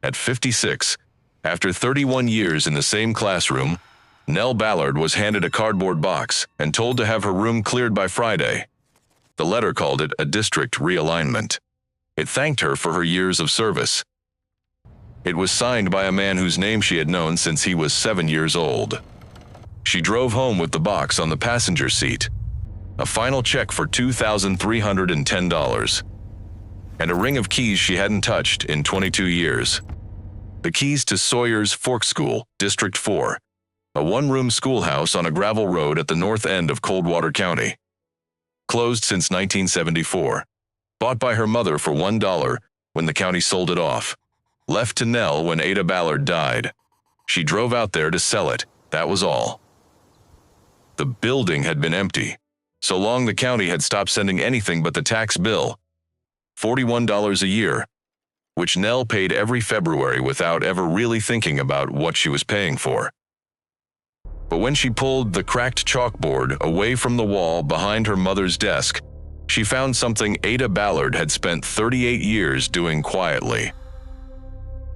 At 56, after 31 years in the same classroom, Nell Ballard was handed a cardboard box and told to have her room cleared by Friday. The letter called it a district realignment. It thanked her for her years of service. It was signed by a man whose name she had known since he was 7 years old. She drove home with the box on the passenger seat, a final check for $2,310, and a ring of keys she hadn't touched in 22 years. The keys to Sawyer's Fork School, District 4, a one-room schoolhouse on a gravel road at the north end of Coldwater County. Closed since 1974. Bought by her mother for $1 when the county sold it off. Left to Nell when Ada Ballard died. She drove out there to sell it, that was all. The building had been empty. So long the county had stopped sending anything but the tax bill. $41 a year, which Nell paid every February without ever really thinking about what she was paying for. But when she pulled the cracked chalkboard away from the wall behind her mother's desk, she found something Ada Ballard had spent 38 years doing quietly.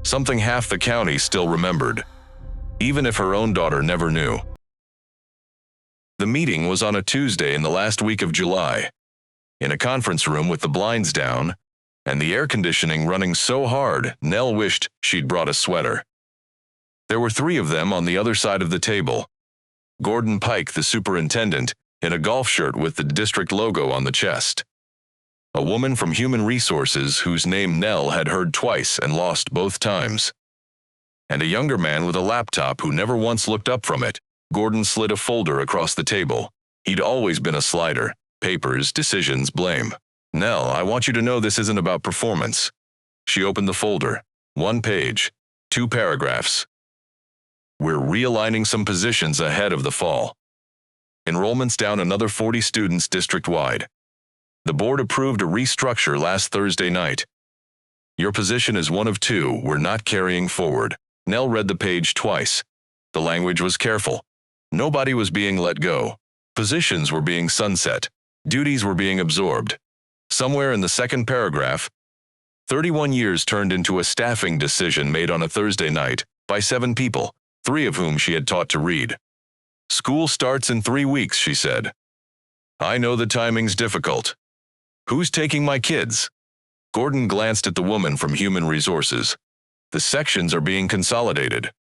Something half the county still remembered, even if her own daughter never knew. The meeting was on a Tuesday in the last week of July, in a conference room with the blinds down and the air conditioning running so hard Nell wished she'd brought a sweater. There were 3 of them on the other side of the table. Gordon Pike, the superintendent, in a golf shirt with the district logo on the chest. A woman from Human Resources whose name Nell had heard twice and lost both times. And a younger man with a laptop who never once looked up from it. Gordon slid a folder across the table. He'd always been a slider. Papers, decisions, blame. Nell, I want you to know this isn't about performance. She opened the folder. 1 page. 2 paragraphs. We're realigning some positions ahead of the fall. Enrollment's down another 40 students district-wide. The board approved a restructure last Thursday night. Your position is one of 2 we're not carrying forward. Nell read the page twice. The language was careful. Nobody was being let go. Positions were being sunset. Duties were being absorbed. Somewhere in the second paragraph, 31 years turned into a staffing decision made on a Thursday night by 7 people, 3 of whom she had taught to read. School starts in 3 weeks, she said. I know the timing's difficult. Who's taking my kids? Gordon glanced at the woman from Human Resources. The sections are being consolidated.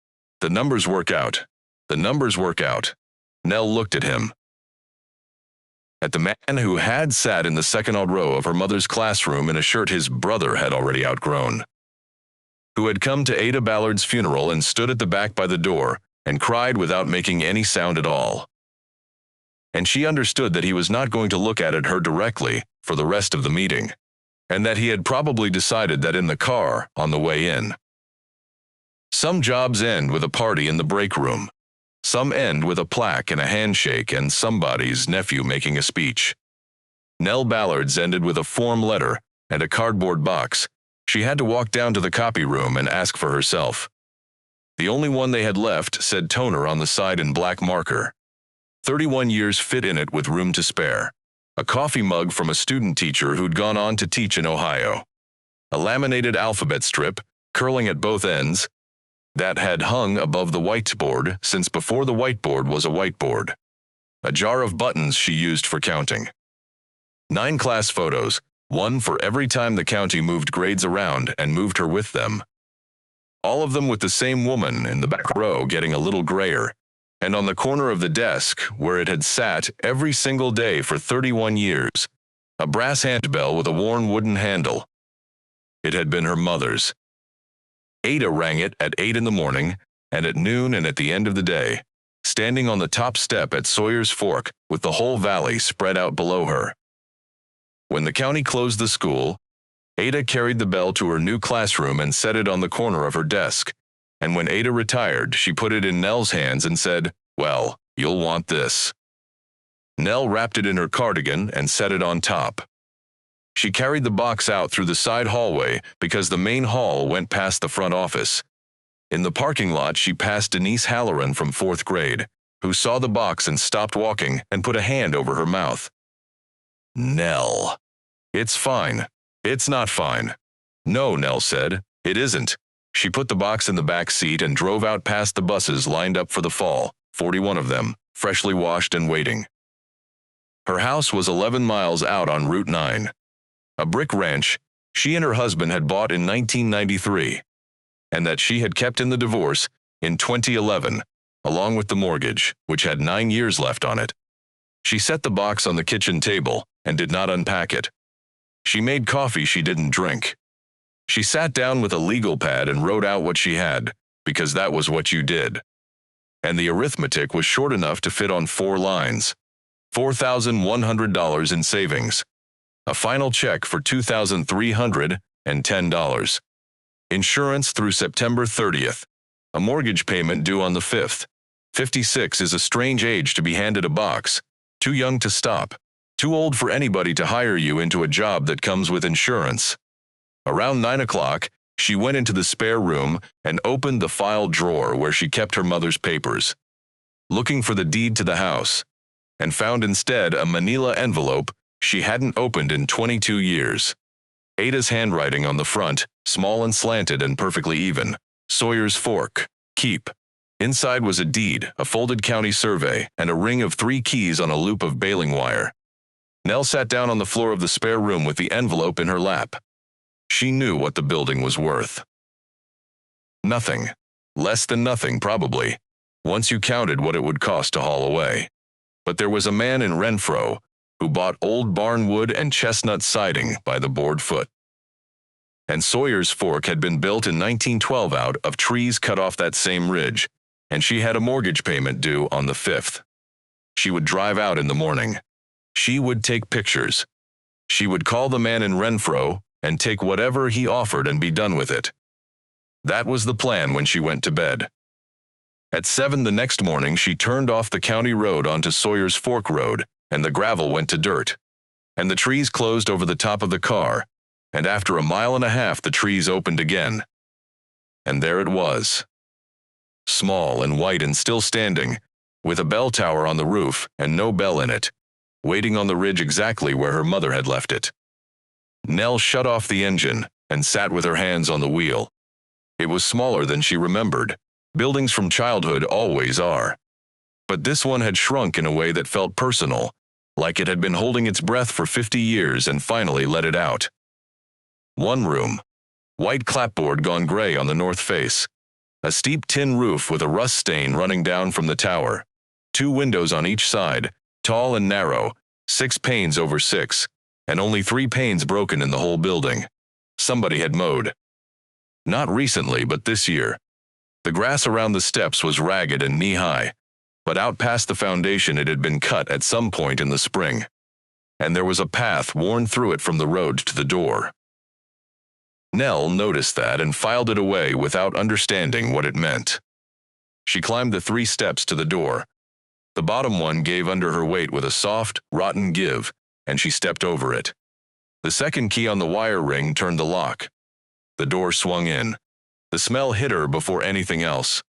The numbers work out. The numbers work out. Nell looked at him. At the man who had sat in the second row of her mother's classroom in a shirt his brother had already outgrown. Who had come to Ada Ballard's funeral and stood at the back by the door and cried without making any sound at all. And she understood that he was not going to look at her directly for the rest of the meeting, and that he had probably decided that in the car on the way in. Some jobs end with a party in the break room. Some end with a plaque and a handshake and somebody's nephew making a speech. Nell Ballard's ended with a form letter and a cardboard box. She had to walk down to the copy room and ask for herself. The only one they had left said toner on the side in black marker. 31 years fit in it with room to spare. A coffee mug from a student teacher who'd gone on to teach in Ohio. A laminated alphabet strip, curling at both ends, that had hung above the whiteboard since before the whiteboard was a whiteboard. A jar of buttons she used for counting. 9 class photos, 1 for every time the county moved grades around and moved her with them. All of them with the same woman in the back row getting a little grayer, and on the corner of the desk where it had sat every single day for 31 years, a brass handbell with a worn wooden handle. It had been her mother's. Ada rang it at 8 in the morning, and at noon and at the end of the day, standing on the top step at Sawyer's Fork with the whole valley spread out below her. When the county closed the school, Ada carried the bell to her new classroom and set it on the corner of her desk, and when Ada retired, she put it in Nell's hands and said, "Well, you'll want this." Nell wrapped it in her cardigan and set it on top. She carried the box out through the side hallway because the main hall went past the front office. In the parking lot, she passed Denise Halloran from 4th grade, who saw the box and stopped walking and put a hand over her mouth. Nell. It's fine. It's not fine. No, Nell said. It isn't. She put the box in the back seat and drove out past the buses lined up for the fall, 41 of them, freshly washed and waiting. Her house was 11 miles out on Route 9. A brick ranch she and her husband had bought in 1993, and that she had kept in the divorce in 2011, along with the mortgage, which had 9 years left on it. She set the box on the kitchen table and did not unpack it. She made coffee she didn't drink. She sat down with a legal pad and wrote out what she had, because that was what you did. And the arithmetic was short enough to fit on 4 lines. $4,100 in savings. A final check for $2,310. Insurance through September 30th. A mortgage payment due on the 5th. 56 is a strange age to be handed a box. Too young to stop. Too old for anybody to hire you into a job that comes with insurance. Around 9 o'clock, she went into the spare room and opened the file drawer where she kept her mother's papers, looking for the deed to the house, and found instead a manila envelope she hadn't opened in 22 years. Ada's handwriting on the front, small and slanted and perfectly even. Sawyer's Fork, keep. Inside was a deed, a folded county survey, and a ring of 3 keys on a loop of baling wire. Nell sat down on the floor of the spare room with the envelope in her lap. She knew what the building was worth. Nothing. Less than nothing, probably, once you counted what it would cost to haul away. But there was a man in Renfro who bought old barn wood and chestnut siding by the board foot. And Sawyer's Fork had been built in 1912 out of trees cut off that same ridge, and she had a mortgage payment due on the 5th. She would drive out in the morning. She would take pictures. She would call the man in Renfro and take whatever he offered and be done with it. That was the plan when she went to bed. At 7 the next morning, she turned off the county road onto Sawyer's Fork Road, and the gravel went to dirt. And the trees closed over the top of the car, and after a mile and a half the trees opened again. And there it was. Small and white and still standing, with a bell tower on the roof and no bell in it, waiting on the ridge exactly where her mother had left it. Nell shut off the engine and sat with her hands on the wheel. It was smaller than she remembered. Buildings from childhood always are. But this one had shrunk in a way that felt personal, like it had been holding its breath for 50 years and finally let it out. One room. White clapboard gone gray on the north face. A steep tin roof with a rust stain running down from the tower. 2 windows on each side, tall and narrow, 6 panes over 6, and only 3 panes broken in the whole building. Somebody had mowed. Not recently, but this year. The grass around the steps was ragged and knee-high, but out past the foundation it had been cut at some point in the spring, and there was a path worn through it from the road to the door. Nell noticed that and filed it away without understanding what it meant. She climbed the 3 steps to the door. The bottom one gave under her weight with a soft, rotten give, and she stepped over it. The second key on the wire ring turned the lock. The door swung in. The smell hit her before anything else.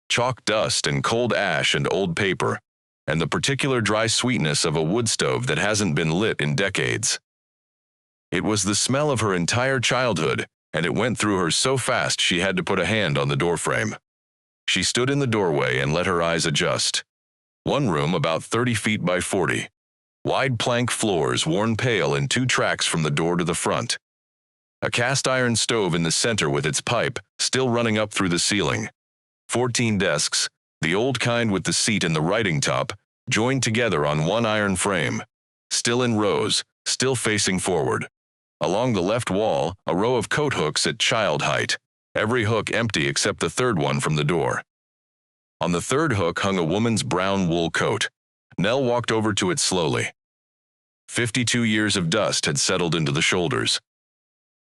Chalk dust and cold ash and old paper, and the particular dry sweetness of a wood stove that hasn't been lit in decades. It was the smell of her entire childhood, and it went through her so fast she had to put a hand on the doorframe. She stood in the doorway and let her eyes adjust. One room about 30 feet by 40. Wide plank floors worn pale in 2 tracks from the door to the front. A cast iron stove in the center with its pipe still running up through the ceiling. 14 desks, the old kind with the seat and the writing top, joined together on one iron frame. Still in rows, still facing forward. Along the left wall, a row of coat hooks at child height, every hook empty except the 3rd one from the door. On the 3rd hook hung a woman's brown wool coat. Nell walked over to it slowly. 52 years of dust had settled into the shoulders.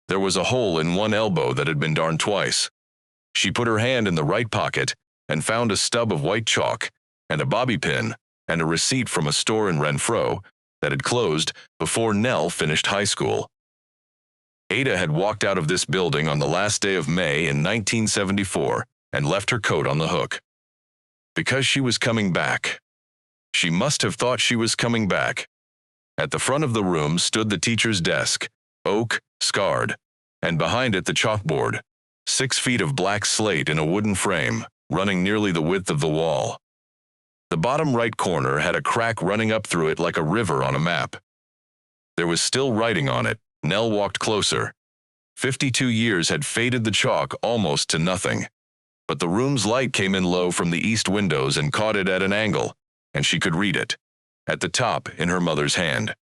There was a hole in one elbow that had been darned twice. She put her hand in the right pocket and found a stub of white chalk and a bobby pin and a receipt from a store in Renfro that had closed before Nell finished high school. Ada had walked out of this building on the last day of May in 1974 and left her coat on the hook. Because she was coming back. She must have thought she was coming back. At the front of the room stood the teacher's desk, oak, scarred, and behind it the chalkboard, 6 feet of black slate in a wooden frame, running nearly the width of the wall. The bottom right corner had a crack running up through it like a river on a map. There was still writing on it. Nell walked closer. 52 years had faded the chalk almost to nothing. But the room's light came in low from the east windows and caught it at an angle, and she could read it. At the top, in her mother's hand.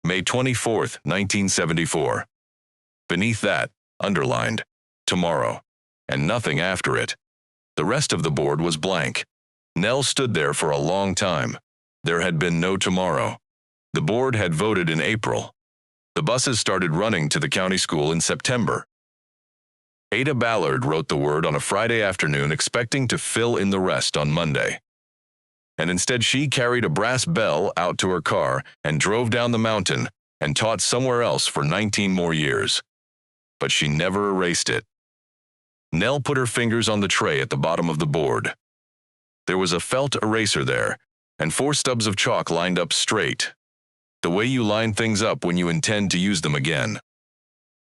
May 24, 1974. Beneath that, underlined, tomorrow, and nothing after it. The rest of the board was blank. Nell stood there for a long time. There had been no tomorrow. The board had voted in April. The buses started running to the county school in September. Ada Ballard wrote the word on a Friday afternoon, expecting to fill in the rest on Monday. And instead she carried a brass bell out to her car and drove down the mountain and taught somewhere else for 19 more years. But she never erased it. Nell put her fingers on the tray at the bottom of the board. There was a felt eraser there, and 4 stubs of chalk lined up straight. The way you line things up when you intend to use them again.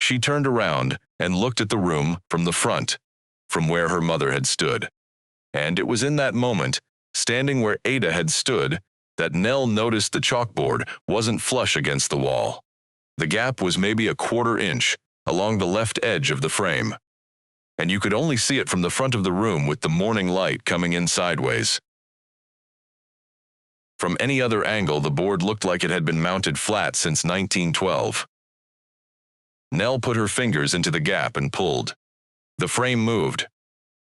She turned around and looked at the room from the front, from where her mother had stood. And it was in that moment, standing where Ada had stood, that Nell noticed the chalkboard wasn't flush against the wall. The gap was maybe a 1/4 inch along the left edge of the frame. And you could only see it from the front of the room with the morning light coming in sideways. From any other angle, the board looked like it had been mounted flat since 1912. Nell put her fingers into the gap and pulled. The frame moved.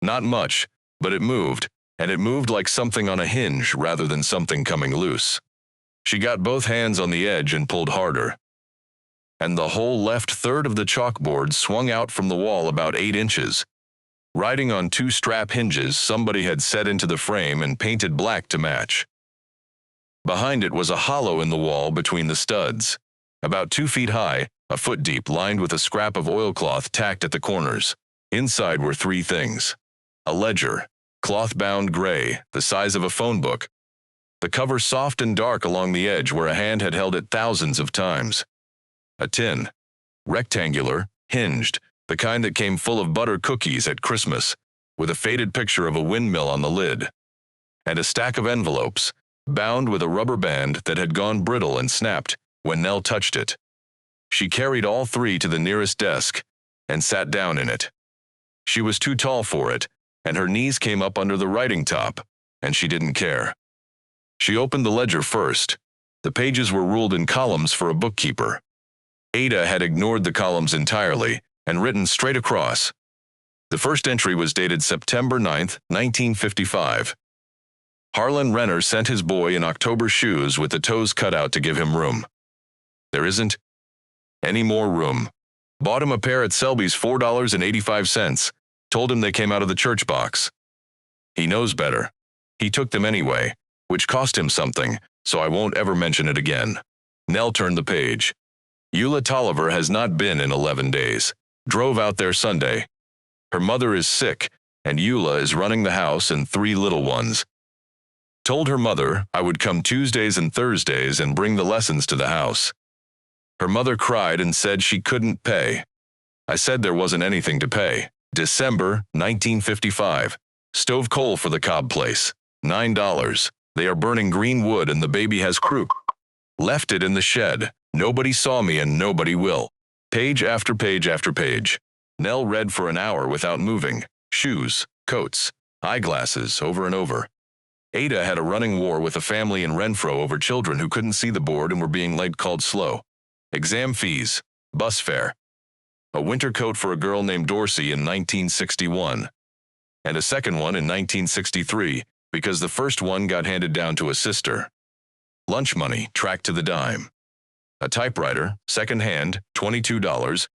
Not much, but it moved, and it moved like something on a hinge rather than something coming loose. She got both hands on the edge and pulled harder. And the whole left third of the chalkboard swung out from the wall about 8 inches. Riding on 2 strap hinges somebody had set into the frame and painted black to match. Behind it was a hollow in the wall between the studs, about 2 feet high, a foot deep, lined with a scrap of oilcloth tacked at the corners. Inside were 3 things. A ledger, cloth-bound gray, the size of a phone book. The cover soft and dark along the edge where a hand had held it thousands of times. A tin, rectangular, hinged, the kind that came full of butter cookies at Christmas, with a faded picture of a windmill on the lid. And a stack of envelopes, bound with a rubber band that had gone brittle and snapped when Nell touched it. She carried all 3 to the nearest desk and sat down in it. She was too tall for it, and her knees came up under the writing top, and she didn't care. She opened the ledger first. The pages were ruled in columns for a bookkeeper. Ada had ignored the columns entirely and written straight across. The first entry was dated September 9, 1955. Harlan Renner sent his boy in October shoes with the toes cut out to give him room. There isn't any more room. Bought him a pair at Selby's $4.85. Told him they came out of the church box. He knows better. He took them anyway, which cost him something, so I won't ever mention it again. Nell turned the page. Eula Tolliver has not been in 11 days. Drove out there Sunday. Her mother is sick, and Eula is running the house and 3 little ones. Told her mother I would come Tuesdays and Thursdays and bring the lessons to the house. Her mother cried and said she couldn't pay. I said there wasn't anything to pay. December 1955. Stove coal for the Cobb place. $9. They are burning green wood and the baby has croup. Left it in the shed. Nobody saw me and nobody will. Page after page after page. Nell read for an hour without moving. Shoes, coats, eyeglasses, over and over. Ada had a running war with a family in Renfro over children who couldn't see the board and were being late, called slow. Exam fees, bus fare. A winter coat for a girl named Dorsey in 1961. And a second one in 1963, because the first one got handed down to a sister. Lunch money, tracked to the dime. A typewriter, second-hand, $22,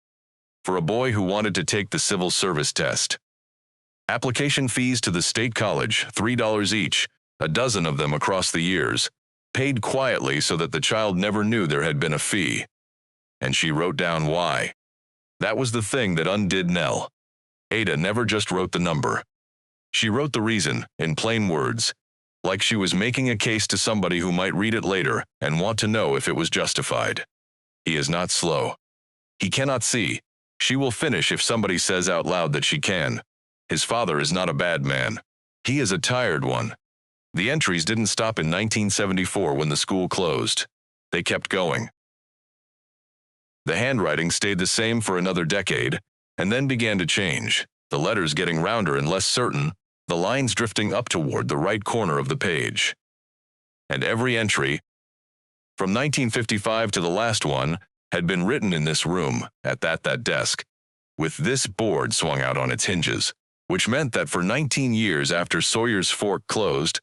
for a boy who wanted to take the civil service test. Application fees to the state college, $3 each, a dozen of them across the years, paid quietly so that the child never knew there had been a fee. And she wrote down why. That was the thing that undid Nell. Ada never just wrote the number. She wrote the reason, in plain words, like she was making a case to somebody who might read it later and want to know if it was justified. He is not slow. He cannot see. She will finish if somebody says out loud that she can. His father is not a bad man. He is a tired one. The entries didn't stop in 1974 when the school closed. They kept going. The handwriting stayed the same for another decade, and then began to change, the letters getting rounder and less certain, the lines drifting up toward the right corner of the page. And every entry, from 1955 to the last one, had been written in this room, at that desk, with this board swung out on its hinges, which meant that for 19 years after Sawyer's Fork closed,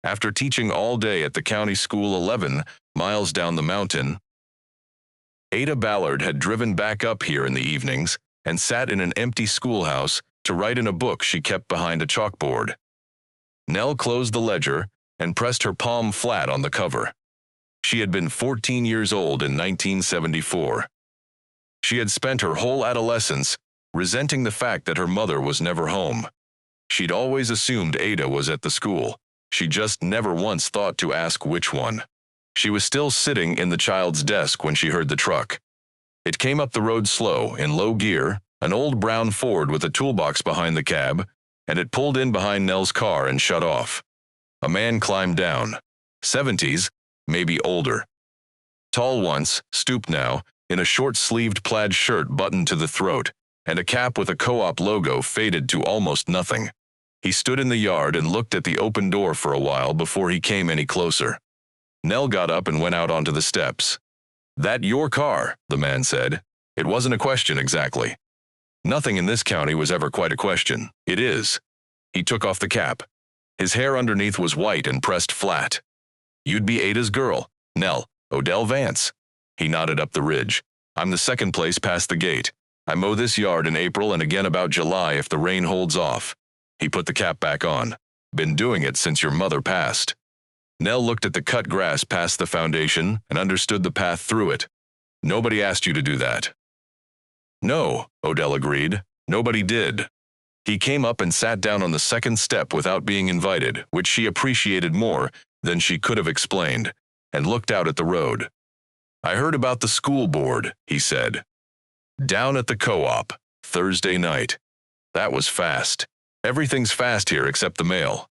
after teaching all day at the county school 11 miles down the mountain, Ada Ballard had driven back up here in the evenings and sat in an empty schoolhouse to write in a book she kept behind a chalkboard. Nell closed the ledger and pressed her palm flat on the cover. She had been 14 years old in 1974. She had spent her whole adolescence resenting the fact that her mother was never home. She'd always assumed Ada was at the school. She just never once thought to ask which one. She was still sitting in the child's desk when she heard the truck. It came up the road slow, in low gear, an old brown Ford with a toolbox behind the cab, and it pulled in behind Nell's car and shut off. A man climbed down. 70s, maybe older. Tall once, stooped now, in a short-sleeved plaid shirt buttoned to the throat, and a cap with a co-op logo faded to almost nothing. He stood in the yard and looked at the open door for a while before he came any closer. Nell got up and went out onto the steps. "That your car?" the man said. It wasn't a question exactly. Nothing in this county was ever quite a question. It is. He took off the cap. His hair underneath was white and pressed flat. "You'd be Ada's girl, Nell, Odell Vance." He nodded up the ridge. "I'm the second place past the gate. I mow this yard in April and again about July if the rain holds off." He put the cap back on. "Been doing it since your mother passed." Nell looked at the cut grass past the foundation and understood the path through it. "Nobody asked you to do that." "No," Odell agreed. "Nobody did." He came up and sat down on the second step without being invited, which she appreciated more than she could have explained, and looked out at the road. "I heard about the school board," he said. "Down at the co-op, Thursday night. That was fast. Everything's fast here except the mail."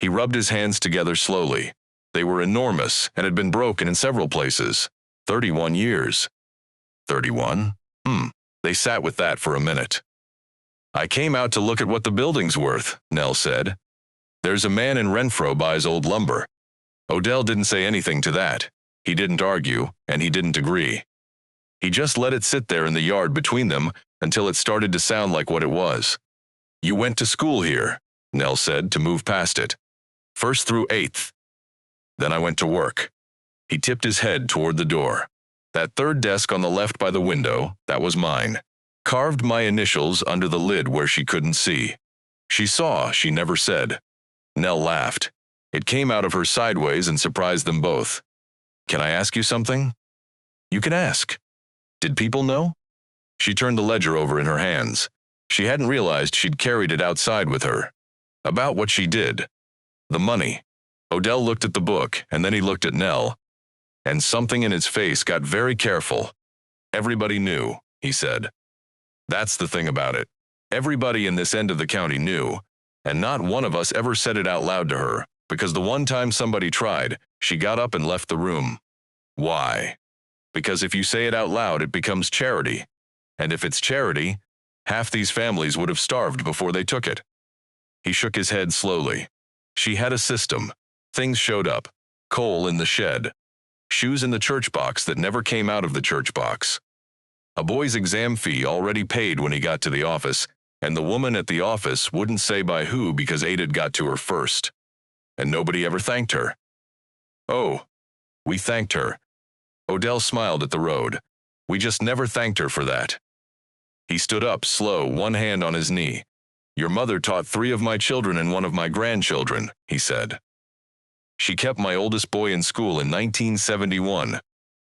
He rubbed his hands together slowly. They were enormous and had been broken in several places. 31 years. 31? They sat with that for a minute. "I came out to look at what the building's worth," Nell said. "There's a man in Renfro buys old lumber." Odell didn't say anything to that. He didn't argue, and he didn't agree. He just let it sit there in the yard between them until it started to sound like what it was. "You went to school here," Nell said to move past it. "First through 8th. Then I went to work." He tipped his head toward the door. "That third desk on the left by the window, that was mine. Carved my initials under the lid where she couldn't see. She saw, she never said." Nell laughed. It came out of her sideways and surprised them both. "Can I ask you something?" "You can ask." "Did people know?" She turned the ledger over in her hands. She hadn't realized she'd carried it outside with her. "About what she did. The money." Odell looked at the book, and then he looked at Nell, and something in his face got very careful. "Everybody knew," he said. "That's the thing about it. Everybody in this end of the county knew, and not one of us ever said it out loud to her, because the one time somebody tried, she got up and left the room." "Why?" "Because if you say it out loud, it becomes charity. And if it's charity, half these families would have starved before they took it." He shook his head slowly. "She had a system. Things showed up. Coal in the shed. Shoes in the church box that never came out of the church box. A boy's exam fee already paid when he got to the office, and the woman at the office wouldn't say by who because Ada got to her first. And nobody ever thanked her." "Oh, we thanked her." Odell smiled at the road. "We just never thanked her for that." He stood up slow, one hand on his knee. "Your mother taught 3 of my children and 1 of my grandchildren," he said. "She kept my oldest boy in school in 1971,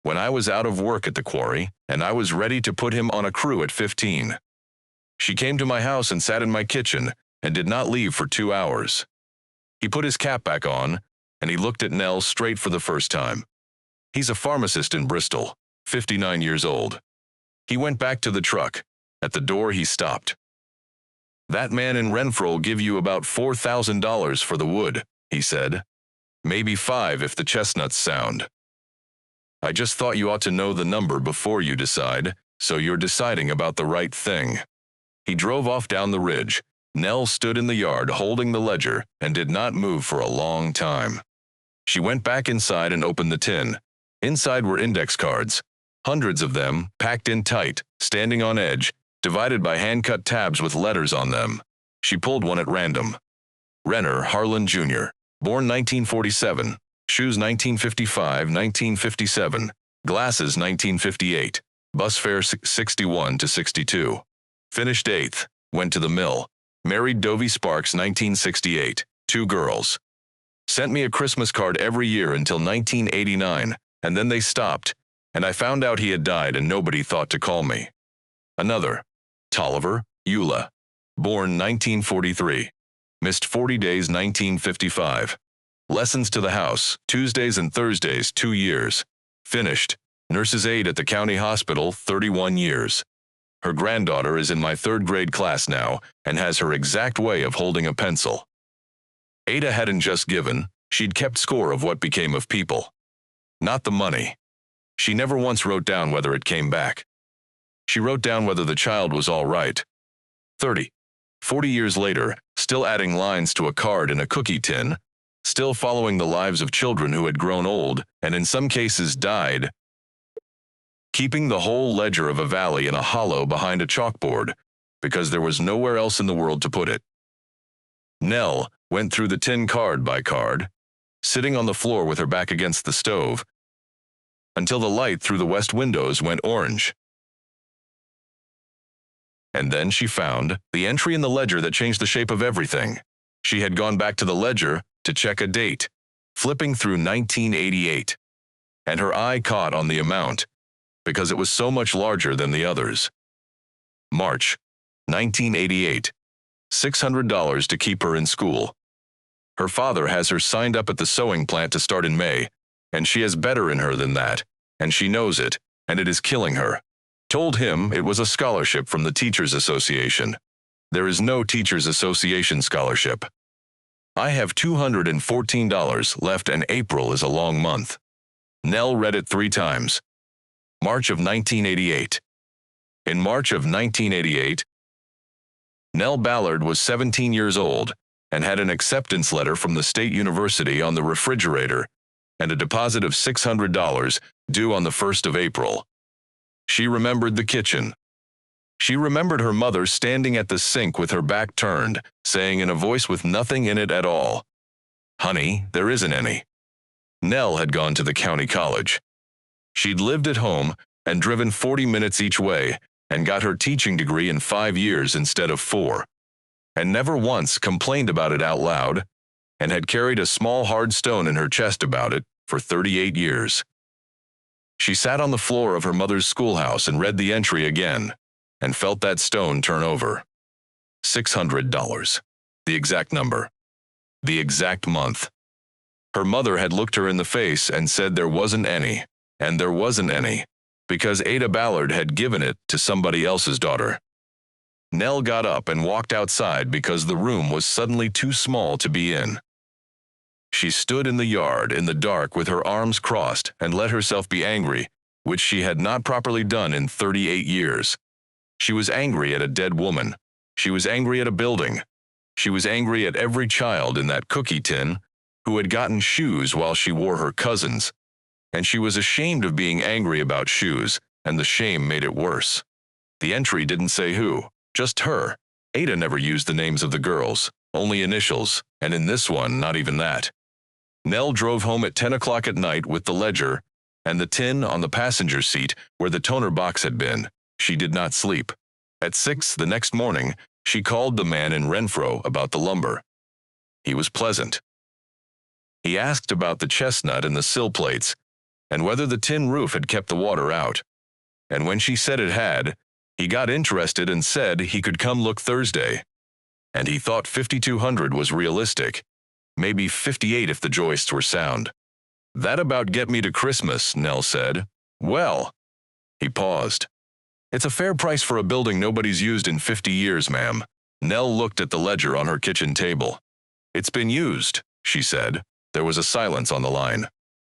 when I was out of work at the quarry, and I was ready to put him on a crew at 15. She came to my house and sat in my kitchen, and did not leave for 2 hours. He put his cap back on, and he looked at Nell straight for the first time. "He's a pharmacist in Bristol, 59 years old." He went back to the truck, At the door he stopped. "That man in Renfro'll give you about $4,000 for the wood," he said. "Maybe 5 if the chestnuts sound. I just thought you ought to know the number before you decide, so you're deciding about the right thing." He drove off down the ridge. Nell stood in the yard holding the ledger and did not move for a long time. She went back inside and opened the tin. Inside were index cards, hundreds of them, packed in tight, standing on edge, divided by hand-cut tabs with letters on them. She pulled one at random. Renner Harlan Jr., born 1947, shoes 1955-1957, glasses 1958, bus fare 61 to 62. Finished 8th, went to the mill. Married Dovie Sparks 1968, 2 girls. Sent me a Christmas card every year until 1989, and then they stopped, and I found out he had died and nobody thought to call me. Another, Tolliver, Eula, born 1943, missed 40 days 1955. Lessons to the house, Tuesdays and Thursdays 2 years. Finished, nurse's aide at the county hospital 31 years. Her granddaughter is in my 3rd grade class now and has her exact way of holding a pencil. Ada hadn't just given, she'd kept score of what became of people. Not the money. She never once wrote down whether it came back. She wrote down whether the child was all right. 30, 40 years later, still adding lines to a card in a cookie tin, still following the lives of children who had grown old and in some cases died, keeping the whole ledger of a valley in a hollow behind a chalkboard, because there was nowhere else in the world to put it. Nell went through the tin card by card, sitting on the floor with her back against the stove, until the light through the west windows went orange. And then she found the entry in the ledger that changed the shape of everything. She had gone back to the ledger to check a date, flipping through 1988, and her eye caught on the amount, because it was so much larger than the others. March, 1988, $600 to keep her in school. Her father has her signed up at the sewing plant to start in May, and she has better in her than that, and she knows it, and it is killing her. Told him it was a scholarship from the Teachers Association. There is no Teachers Association scholarship. I have $214 left and April is a long month. Nell read it 3 times. March of 1988. In March of 1988, Nell Ballard was 17 years old and had an acceptance letter from the state university on the refrigerator and a deposit of $600 due on the 1st of April. She remembered the kitchen. She remembered her mother standing at the sink with her back turned, saying in a voice with nothing in it at all, "Honey, there isn't any." Nell had gone to the county college. She'd lived at home and driven 40 minutes each way and got her teaching degree in 5 years instead of 4, and never once complained about it out loud, and had carried a small hard stone in her chest about it for 38 years. She sat on the floor of her mother's schoolhouse and read the entry again, and felt that stone turn over. $600. The exact number. The exact month. Her mother had looked her in the face and said there wasn't any, and there wasn't any, because Ada Ballard had given it to somebody else's daughter. Nell got up and walked outside because the room was suddenly too small to be in. She stood in the yard in the dark with her arms crossed and let herself be angry, which she had not properly done in 38 years. She was angry at a dead woman. She was angry at a building. She was angry at every child in that cookie tin who had gotten shoes while she wore her cousins. And she was ashamed of being angry about shoes, and the shame made it worse. The entry didn't say who, just her. Ada never used the names of the girls, only initials, and in this one, not even that. Nell drove home at 10 o'clock at night with the ledger and the tin on the passenger seat where the toner box had been. She did not sleep. At 6 the next morning, she called the man in Renfro about the lumber. He was pleasant. He asked about the chestnut and the sill plates, and whether the tin roof had kept the water out. And when she said it had, he got interested and said he could come look Thursday. And he thought 5,200 was realistic, maybe 58 if the joists were sound. That about get me to Christmas, Nell said. Well, he paused. It's a fair price for a building nobody's used in 50 years, ma'am. Nell looked at the ledger on her kitchen table. It's been used, she said. There was a silence on the line.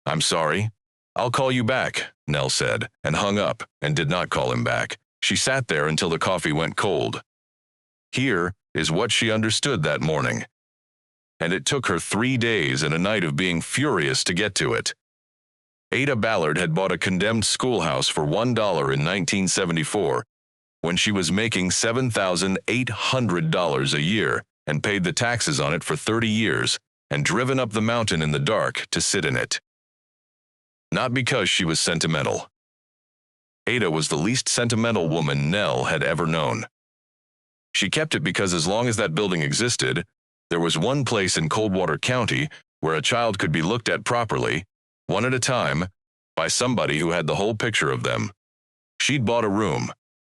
I'm sorry. I'll call you back, Nell said, and hung up, and did not call him back. She sat there until the coffee went cold. Here is what she understood that morning. And it took her 3 days and a night of being furious to get to it. Ada Ballard had bought a condemned schoolhouse for $1 in 1974 when she was making $7,800 a year and paid the taxes on it for 30 years and driven up the mountain in the dark to sit in it. Not because she was sentimental. Ada was the least sentimental woman Nell had ever known. She kept it because as long as that building existed, there was one place in Coldwater County where a child could be looked at properly, one at a time, by somebody who had the whole picture of them. She'd bought a room,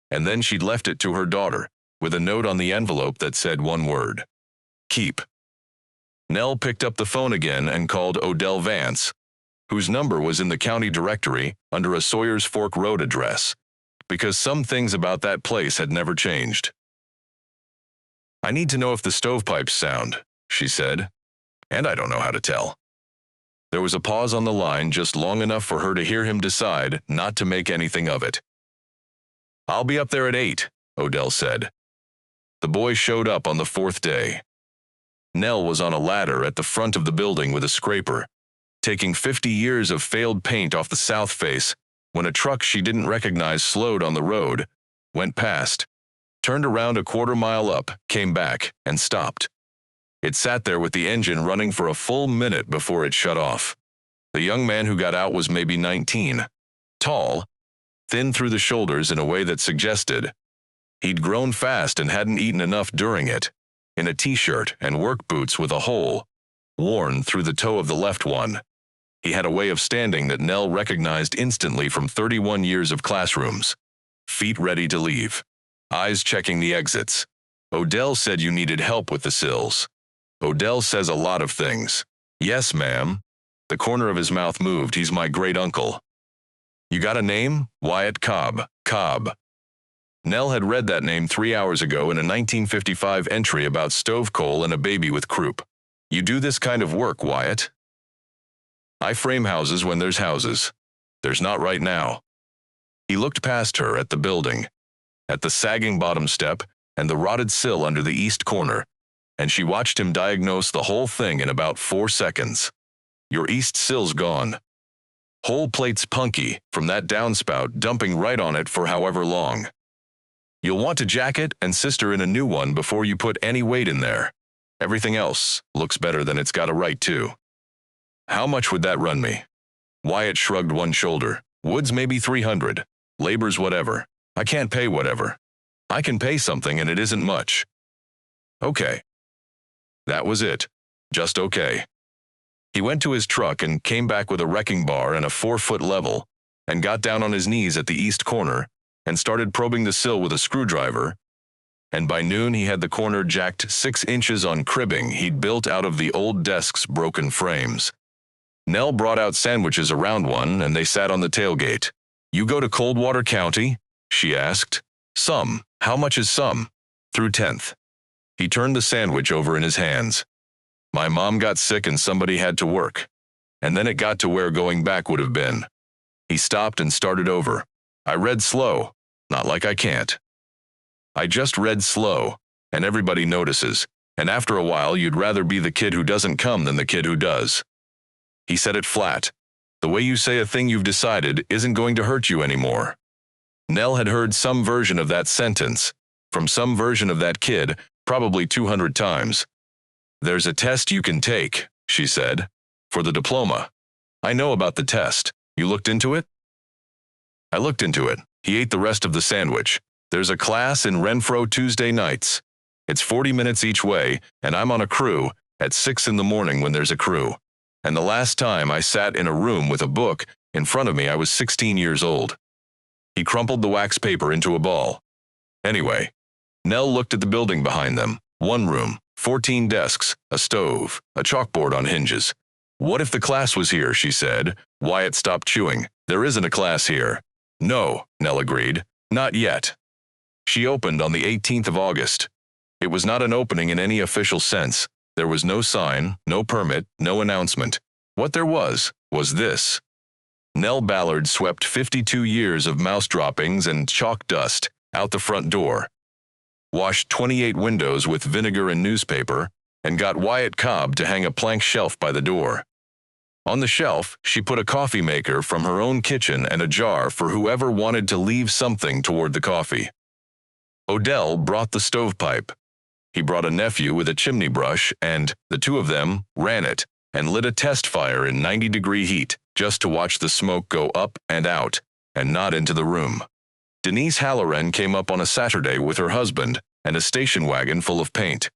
and then she'd left it to her daughter, with a note on the envelope that said one word: keep. Nell picked up the phone again and called Odell Vance, whose number was in the county directory under a Sawyers Fork Road address, because some things about that place had never changed. I need to know if the stovepipes sound, she said, and I don't know how to tell. There was a pause on the line just long enough for her to hear him decide not to make anything of it. I'll be up there at 8, Odell said. The boy showed up on the 4th day. Nell was on a ladder at the front of the building with a scraper, taking 50 years of failed paint off the south face when a truck she didn't recognize slowed on the road, went past, turned around a quarter-mile up, came back, and stopped. It sat there with the engine running for a full minute before it shut off. The young man who got out was maybe 19, tall, thin through the shoulders in a way that suggested he'd grown fast and hadn't eaten enough during it, in a t-shirt and work boots with a hole worn through the toe of the left one. He had a way of standing that Nell recognized instantly from 31 years of classrooms. Feet ready to leave. Eyes checking the exits. Odell said you needed help with the sills. Odell says a lot of things. Yes, ma'am. The corner of his mouth moved. He's my great-uncle. You got a name? Wyatt Cobb. Cobb. Nell had read that name 3 hours ago in a 1955 entry about stove coal and a baby with croup. You do this kind of work, Wyatt? I frame houses when there's houses. There's not right now. He looked past her at the building, at the sagging bottom step and the rotted sill under the east corner, and she watched him diagnose the whole thing in about 4 seconds. Your east sill's gone. Whole plate's punky from that downspout dumping right on it for however long. You'll want to jack it and sister in a new one before you put any weight in there. Everything else looks better than it's got a right to. How much would that run me? Wyatt shrugged one shoulder. Wood's maybe 300. Labor's whatever. I can't pay whatever. I can pay something and it isn't much. Okay. That was it. Just okay. He went to his truck and came back with a wrecking bar and a 4-foot level, and got down on his knees at the east corner and started probing the sill with a screwdriver, and by noon he had the corner jacked 6 inches on cribbing he'd built out of the old desk's broken frames. Nell brought out sandwiches around one, and they sat on the tailgate. You go to Coldwater County? She asked. Some. How much is some? Through 10th. He turned the sandwich over in his hands. My mom got sick and somebody had to work. And then it got to where going back would have been. He stopped and started over. I read slow. Not like I can't. I just read slow, and everybody notices, and after a while you'd rather be the kid who doesn't come than the kid who does. He said it flat. The way you say a thing you've decided isn't going to hurt you anymore. Nell had heard some version of that sentence, from some version of that kid, probably 200 times. There's a test you can take, she said, for the diploma. I know about the test. You looked into it? I looked into it. He ate the rest of the sandwich. There's a class in Renfro Tuesday nights. It's 40 minutes each way, and I'm on a crew at 6 in the morning when there's a crew. And the last time I sat in a room with a book in front of me, I was 16 years old. He crumpled the wax paper into a ball. Anyway, Nell looked at the building behind them. 1 room, 14 desks, a stove, a chalkboard on hinges. What if the class was here, she said. Wyatt stopped chewing. There isn't a class here. No, Nell agreed. Not yet. She opened on the 18th of August. It was not an opening in any official sense. There was no sign, no permit, no announcement. What there was this. Nell Ballard swept 52 years of mouse droppings and chalk dust out the front door, washed 28 windows with vinegar and newspaper, and got Wyatt Cobb to hang a plank shelf by the door. On the shelf, she put a coffee maker from her own kitchen and a jar for whoever wanted to leave something toward the coffee. Odell brought the stovepipe. He brought a nephew with a chimney brush, and the two of them ran it and lit a test fire in 90-degree heat just to watch the smoke go up and out and not into the room. Denise Halloran came up on a Saturday with her husband and a station wagon full of paint.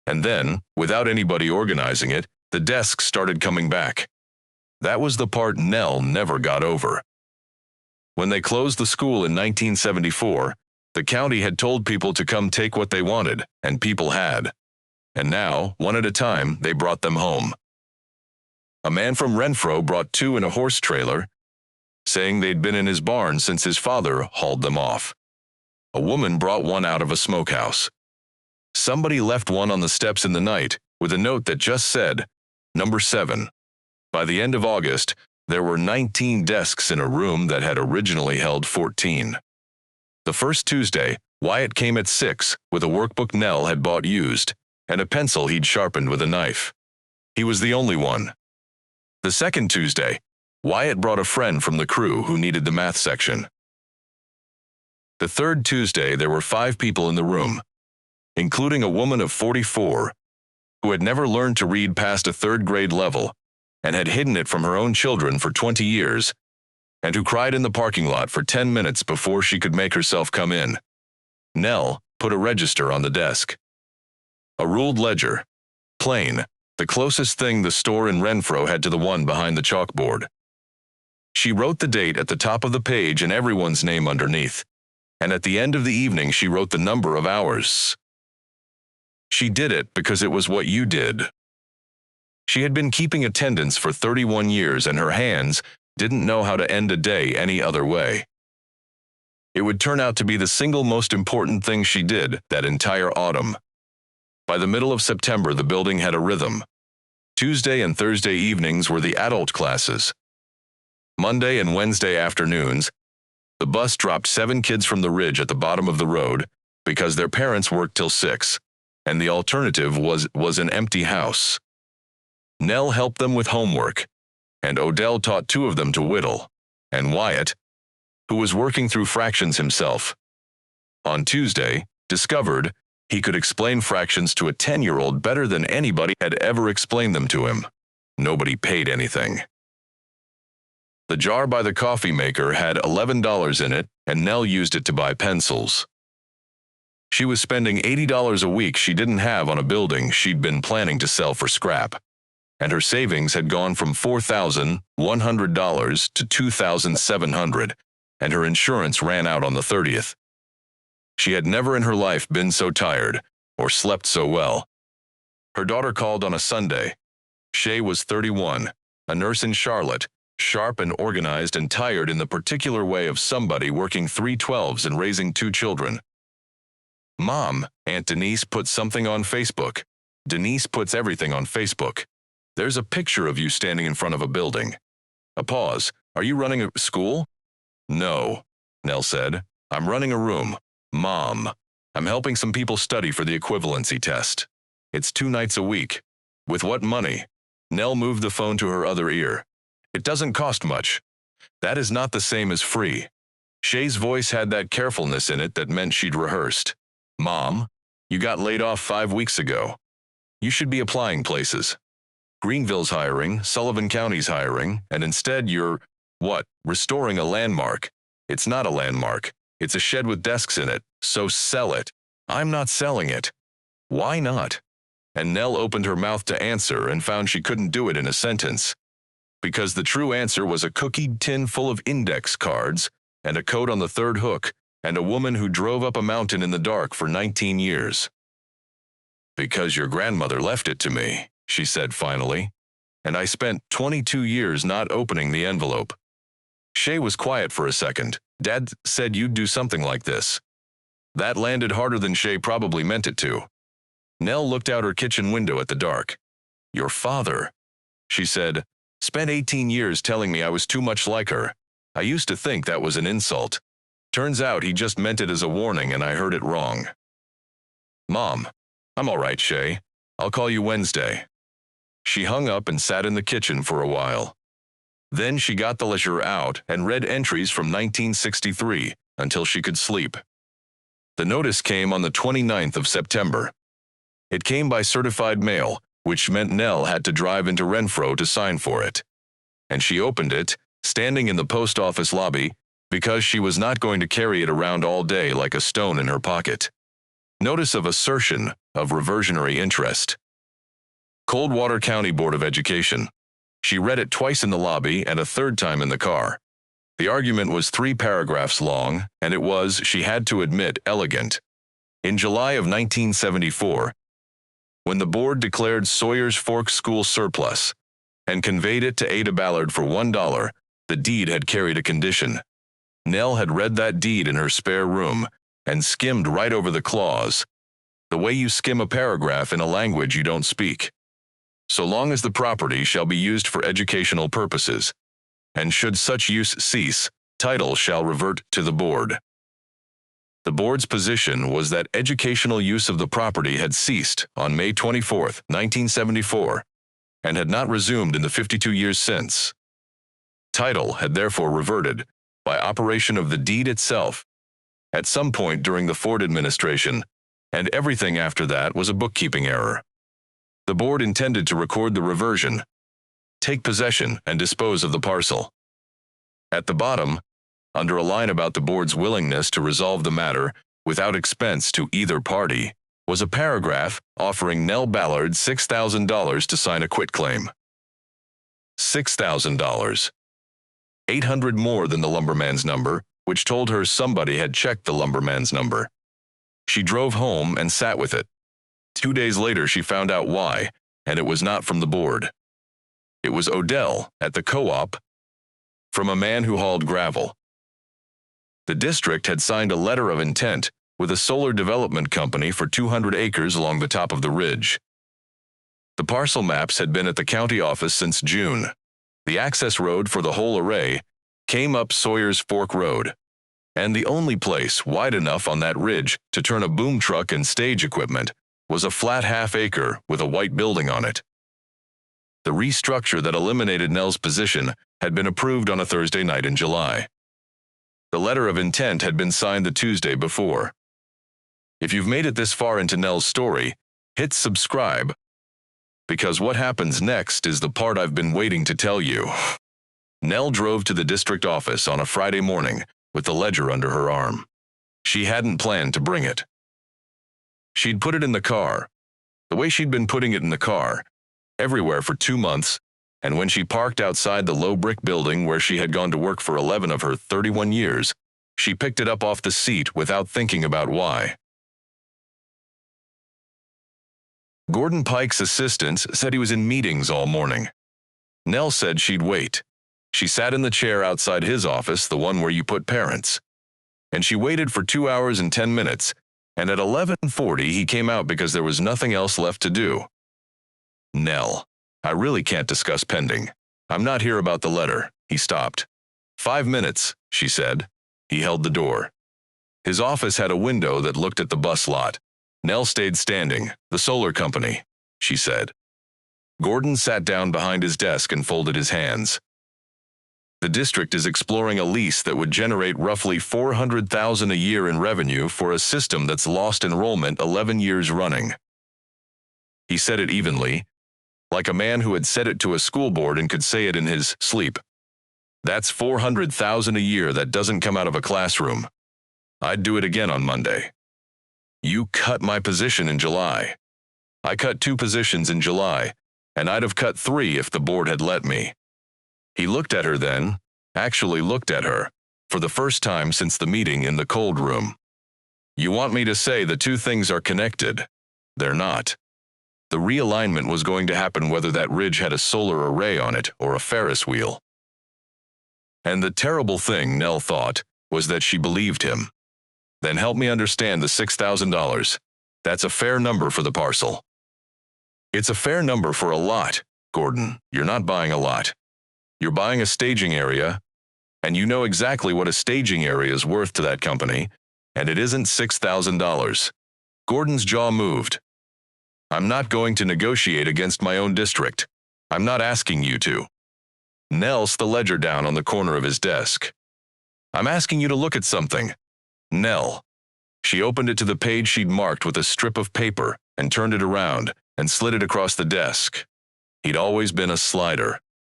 And then, without anybody organizing it, the desks started coming back. That was the part Nell never got over. When they closed the school in 1974, the county had told people to come take what they wanted, and people had. And now, one at a time, they brought them home. A man from Renfro brought 2 in a horse trailer, saying they'd been in his barn since his father hauled them off. A woman brought one out of a smokehouse. Somebody left one on the steps in the night with a note that just said, "Number 7. By the end of August, there were 19 desks in a room that had originally held 14. The first Tuesday, Wyatt came at 6 with a workbook Nell had bought used and a pencil he'd sharpened with a knife. He was the only one. The second Tuesday, Wyatt brought a friend from the crew who needed the math section. The third Tuesday, there were 5 people in the room, including a woman of 44 who had never learned to read past a 3rd grade level and had hidden it from her own children for 20 years, and who cried in the parking lot for 10 minutes before she could make herself come in. Nell put a register on the desk. A ruled ledger. Plain, the closest thing the store in Renfro had to the one behind the chalkboard. She wrote the date at the top of the page and everyone's name underneath, and at the end of the evening she wrote the number of hours. She did it because it was what you did. She had been keeping attendance for 31 years and her hands didn't know how to end a day any other way. It would turn out to be the single most important thing she did that entire autumn. By the middle of September, the building had a rhythm. Tuesday and Thursday evenings were the adult classes. Monday and Wednesday afternoons, the bus dropped 7 kids from the ridge at the bottom of the road because their parents worked till 6, and the alternative was an empty house. Nell helped them with homework, and Odell taught 2 of them to whittle, and Wyatt, who was working through fractions himself, on Tuesday, discovered he could explain fractions to a 10-year-old better than anybody had ever explained them to him. Nobody paid anything. The jar by the coffee maker had $11 in it, and Nell used it to buy pencils. She was spending $80 a week she didn't have on a building she'd been planning to sell for scrap, and her savings had gone from $4,100 to $2,700, and her insurance ran out on the 30th. She had never in her life been so tired or slept so well. Her daughter called on a Sunday. Shay was 31, a nurse in Charlotte, sharp and organized and tired in the particular way of somebody working 3 12s and raising 2 children. "Mom," Aunt Denise put something on Facebook. Denise puts everything on Facebook. "There's a picture of you standing in front of a building." A pause. "Are you running a school?" "No," Nell said. "I'm running a room. Mom, I'm helping some people study for the equivalency test. It's 2 nights a week." "With what money?" Nell moved the phone to her other ear. "It doesn't cost much. That is not the same as free." Shay's voice had that carefulness in it that meant she'd rehearsed. "Mom, you got laid off 5 weeks ago. You should be applying places. Greenville's hiring, Sullivan County's hiring, and instead you're, restoring a landmark. It's not a landmark. It's a shed with desks in it, so sell it." "I'm not selling it." "Why not?" And Nell opened her mouth to answer and found she couldn't do it in a sentence. Because the true answer was a cookied tin full of index cards, and a coat on the 3rd hook, and a woman who drove up a mountain in the dark for 19 years. "Because your grandmother left it to me," she said finally, "and I spent 22 years not opening the envelope." Shay was quiet for a second, Dad said you'd do something like this. That landed harder than Shay probably meant it to. Nell looked out her kitchen window at the dark. Your father, she said, spent 18 years telling me I was too much like her. I used to think that was an insult. Turns out he just meant it as a warning and I heard it wrong. Mom, I'm all right, Shay. I'll call you Wednesday. She hung up and sat in the kitchen for a while. Then she got the ledger out and read entries from 1963 until she could sleep. The notice came on the 29th of September. It came by certified mail, which meant Nell had to drive into Renfro to sign for it. And she opened it, standing in the post office lobby, because she was not going to carry it around all day like a stone in her pocket. Notice of assertion of reversionary interest. Coldwater County Board of Education. She read it twice in the lobby and a third time in the car. The argument was 3 paragraphs long, and it was, she had to admit, elegant. In July of 1974, when the board declared Sawyer's Fork School surplus and conveyed it to Ada Ballard for $1, the deed had carried a condition. Nell had read that deed in her spare room and skimmed right over the clause, the way you skim a paragraph in a language you don't speak. So long as the property shall be used for educational purposes, and should such use cease, title shall revert to the board. The board's position was that educational use of the property had ceased on May 24, 1974, and had not resumed in the 52 years since. Title had therefore reverted, by operation of the deed itself, at some point during the Ford administration, and everything after that was a bookkeeping error. The board intended to record the reversion, take possession, and dispose of the parcel. At the bottom, under a line about the board's willingness to resolve the matter without expense to either party, was a paragraph offering Nell Ballard $6,000 to sign a quitclaim. $6,000. $800 more than the lumberman's number, which told her somebody had checked the lumberman's number. She drove home and sat with it. 2 days later she found out why, and it was not from the board. It was Odell, at the co-op, from a man who hauled gravel. The district had signed a letter of intent with a solar development company for 200 acres along the top of the ridge. The parcel maps had been at the county office since June. The access road for the whole array came up Sawyer's Fork Road, and the only place wide enough on that ridge to turn a boom truck and stage equipment was a flat half-acre with a white building on it. The restructure that eliminated Nell's position had been approved on a Thursday night in July. The letter of intent had been signed the Tuesday before. If you've made it this far into Nell's story, hit subscribe, because what happens next is the part I've been waiting to tell you. Nell drove to the district office on a Friday morning with the ledger under her arm. She hadn't planned to bring it. She'd put it in the car, the way she'd been putting it in the car, everywhere for 2 months, and when she parked outside the low brick building where she had gone to work for 11 of her 31 years, she picked it up off the seat without thinking about why. Gordon Pike's assistant said he was in meetings all morning. Nell said she'd wait. She sat in the chair outside his office, the one where you put parents. And she waited for 2 hours and 10 minutes, and at 11:40 he came out because there was nothing else left to do. Nell, I really can't discuss pending. I'm not here about the letter. He stopped. 5 minutes, she said. He held the door. His office had a window that looked at the bus lot. Nell stayed standing. The solar company, she said. Gordon sat down behind his desk and folded his hands. The district is exploring a lease that would generate roughly $400,000 a year in revenue for a system that's lost enrollment 11 years running. He said it evenly, like a man who had said it to a school board and could say it in his sleep. That's $400,000 a year that doesn't come out of a classroom. I'd do it again on Monday. You cut my position in July. I cut 2 positions in July, and I'd have cut 3 if the board had let me. He looked at her then, actually looked at her, for the first time since the meeting in the cold room. You want me to say the 2 things are connected? They're not. The realignment was going to happen whether that ridge had a solar array on it or a Ferris wheel. And the terrible thing, Nell thought, was that she believed him. Then help me understand the $6,000. That's a fair number for the parcel. It's a fair number for a lot, Gordon. You're not buying a lot. You're buying a staging area, and you know exactly what a staging area is worth to that company, and it isn't $6,000. Gordon's jaw moved. I'm not going to negotiate against my own district. I'm not asking you to. Nell set the ledger down on the corner of his desk. I'm asking you to look at something. Nell. She opened it to the page she'd marked with a strip of paper and turned it around and slid it across the desk. He'd always been a slider.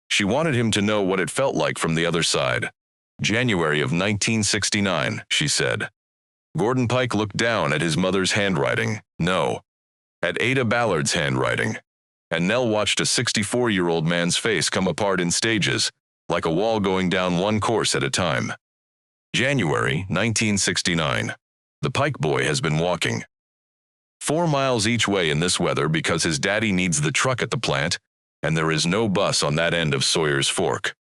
She wanted him to know what it felt like from the other side. January of 1969, she said. Gordon Pike looked down at his mother's handwriting. No. At Ada Ballard's handwriting. And Nell watched a 64-year-old man's face come apart in stages, like a wall going down one course at a time. January 1969. The Pike boy has been walking 4 miles each way in this weather because his daddy needs the truck at the plant, and there is no bus on that end of Sawyer's Fork.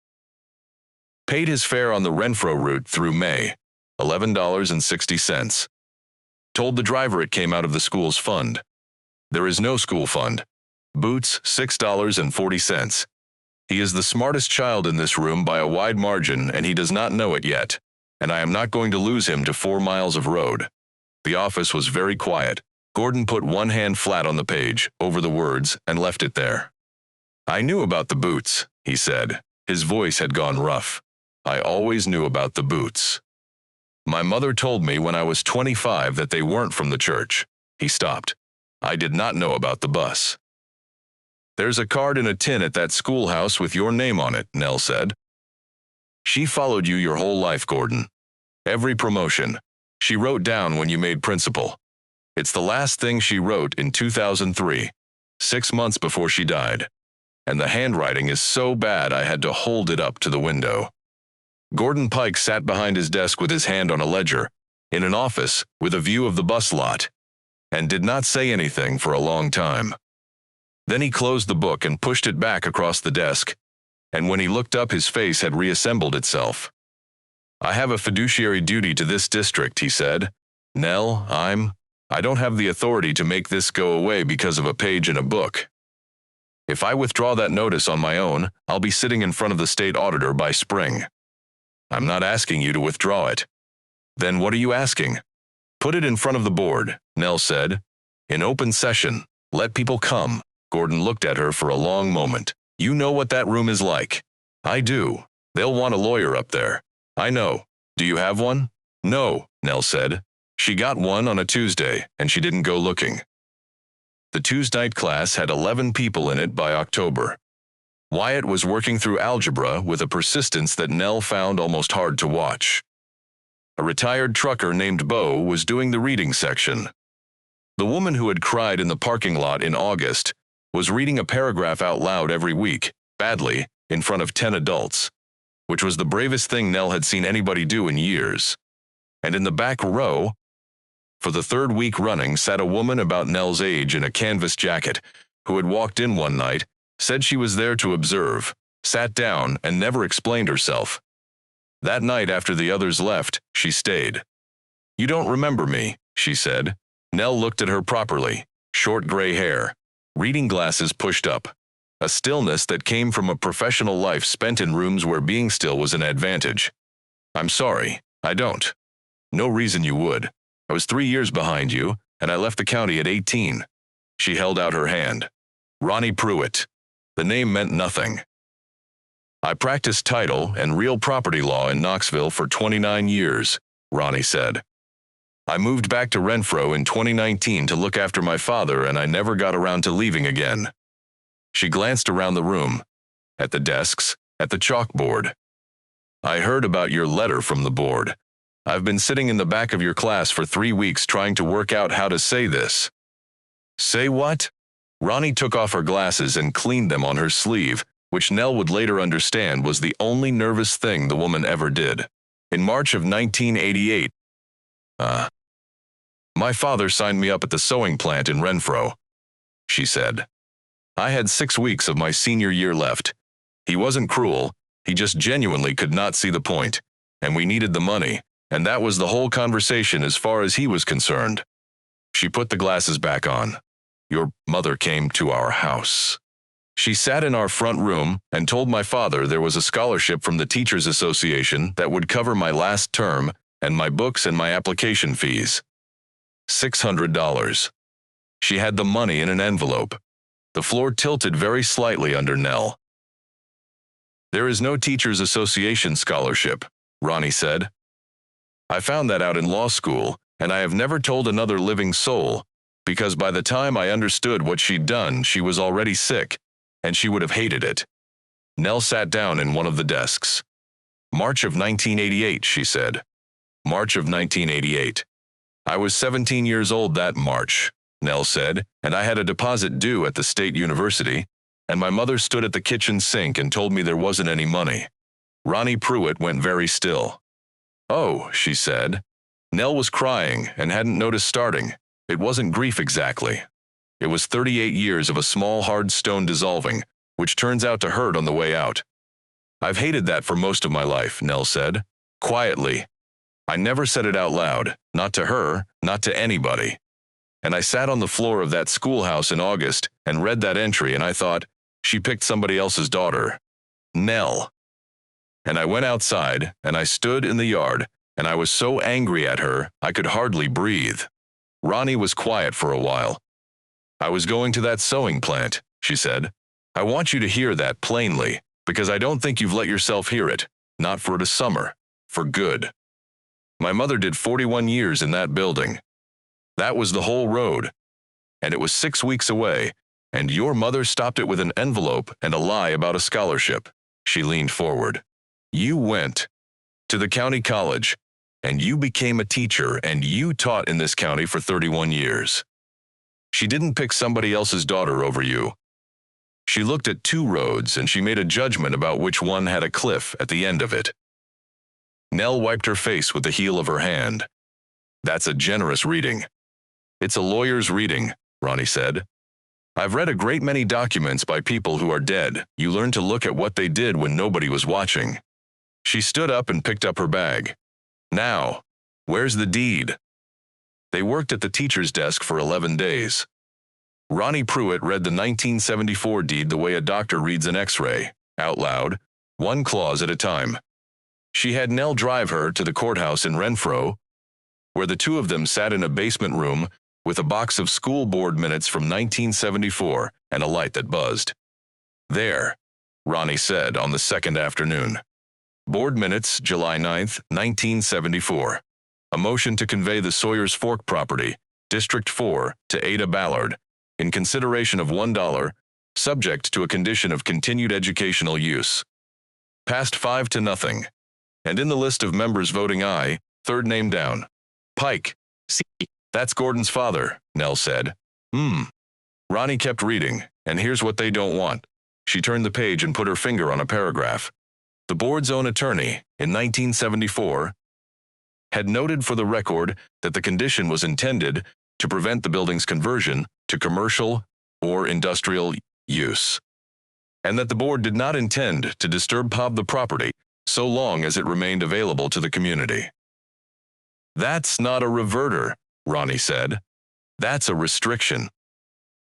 Paid his fare on the Renfro route through May, $11.60. Told the driver it came out of the school's fund. There is no school fund. Boots, $6.40. He is the smartest child in this room by a wide margin, and he does not know it yet, and I am not going to lose him to 4 miles of road. The office was very quiet. Gordon put one hand flat on the page, over the words, and left it there. I knew about the boots, he said. His voice had gone rough. I always knew about the boots. My mother told me when I was 25 that they weren't from the church. He stopped. I did not know about the bus. There's a card in a tin at that schoolhouse with your name on it, Nell said. She followed you your whole life, Gordon. Every promotion. She wrote down when you made principal. It's the last thing she wrote in 2003, 6 months before she died. And the handwriting is so bad I had to hold it up to the window. Gordon Pike sat behind his desk with his hand on a ledger, in an office with a view of the bus lot, and did not say anything for a long time. Then he closed the book and pushed it back across the desk, and when he looked up his face had reassembled itself. I have a fiduciary duty to this district, he said. Nell, I don't have the authority to make this go away because of a page in a book. If I withdraw that notice on my own, I'll be sitting in front of the state auditor by spring. I'm not asking you to withdraw it. Then what are you asking? Put it in front of the board, Nell said. In open session, let people come. Gordon looked at her for a long moment. You know what that room is like. I do. They'll want a lawyer up there. I know. Do you have one? No, Nell said. She got one on a Tuesday, and she didn't go looking. The Tuesday night class had 11 people in it by October. Wyatt was working through algebra with a persistence that Nell found almost hard to watch. A retired trucker named Bo was doing the reading section. The woman who had cried in the parking lot in August was reading a paragraph out loud every week, badly, in front of 10 adults, which was the bravest thing Nell had seen anybody do in years. And in the back row, for the 3rd week running, sat a woman about Nell's age in a canvas jacket, who had walked in one night, said she was there to observe, sat down, and never explained herself. That night after the others left, she stayed. You don't remember me, she said. Nell looked at her properly, short gray hair, reading glasses pushed up, a stillness that came from a professional life spent in rooms where being still was an advantage. I'm sorry, I don't. No reason you would. I was 3 years behind you, and I left the county at 18. She held out her hand. Ronnie Pruitt. The name meant nothing. I practiced title and real property law in Knoxville for 29 years, Ronnie said. I moved back to Renfro in 2019 to look after my father, and I never got around to leaving again. She glanced around the room, at the desks, at the chalkboard. I heard about your letter from the board. I've been sitting in the back of your class for 3 weeks trying to work out how to say this. Say what? Ronnie took off her glasses and cleaned them on her sleeve, which Nell would later understand was the only nervous thing the woman ever did. In March of 1988, my father signed me up at the sewing plant in Renfro, she said. I had 6 weeks of my senior year left. He wasn't cruel, he just genuinely could not see the point, and we needed the money, And that was the whole conversation as far as he was concerned. She put the glasses back on. Your mother came to our house. She sat in our front room and told my father there was a scholarship from the Teachers Association that would cover my last term and my books and my application fees. $600. She had the money in an envelope. The floor tilted very slightly under Nell. There is no Teachers Association scholarship, Ronnie said. I found that out in law school, and I have never told another living soul, because by the time I understood what she'd done, she was already sick, and she would have hated it. Nell sat down in one of the desks. March of 1988, she said. March of 1988. I was 17 years old that March, Nell said, and I had a deposit due at the state university, and my mother stood at the kitchen sink and told me there wasn't any money. Ronnie Pruitt went very still. Oh, she said. Nell was crying and hadn't noticed starting. It wasn't grief exactly. It was 38 years of a small hard stone dissolving, which turns out to hurt on the way out. I've hated that for most of my life, Nell said, quietly. I never said it out loud, not to her, not to anybody. And I sat on the floor of that schoolhouse in August and read that entry, and I thought, she picked somebody else's daughter. Nell. And I went outside, and I stood in the yard, and I was so angry at her, I could hardly breathe. Ronnie was quiet for a while. I was going to that sewing plant, she said. I want you to hear that plainly, because I don't think you've let yourself hear it, not for the summer, for good. My mother did 41 years in that building. That was the whole road. And it was 6 weeks away, and your mother stopped it with an envelope and a lie about a scholarship. She leaned forward. You went to the county college, and you became a teacher, and you taught in this county for 31 years. She didn't pick somebody else's daughter over you. She looked at 2 roads, and she made a judgment about which one had a cliff at the end of it. Nell wiped her face with the heel of her hand. That's a generous reading. It's a lawyer's reading, Ronnie said. I've read a great many documents by people who are dead. You learn to look at what they did when nobody was watching. She stood up and picked up her bag. Now, where's the deed? They worked at the teacher's desk for 11 days. Ronnie Pruitt read the 1974 deed the way a doctor reads an X-ray, out loud, one clause at a time. She had Nell drive her to the courthouse in Renfro, where the 2 of them sat in a basement room with a box of school board minutes from 1974 and a light that buzzed. There, Ronnie said on the second afternoon. Board minutes, July 9, 1974. A motion to convey the Sawyers Fork property, District 4, to Ada Ballard, in consideration of $1, subject to a condition of continued educational use. Passed 5-0. And in the list of members voting aye, third name down. Pike. See, that's Gordon's father, Nell said. Ronnie kept reading, and here's what they don't want. She turned the page and put her finger on a paragraph. The board's own attorney, in 1974, had noted for the record that the condition was intended to prevent the building's conversion to commercial or industrial use, and that the board did not intend to disturb the property so long as it remained available to the community. That's not a reverter, Ronnie said. That's a restriction.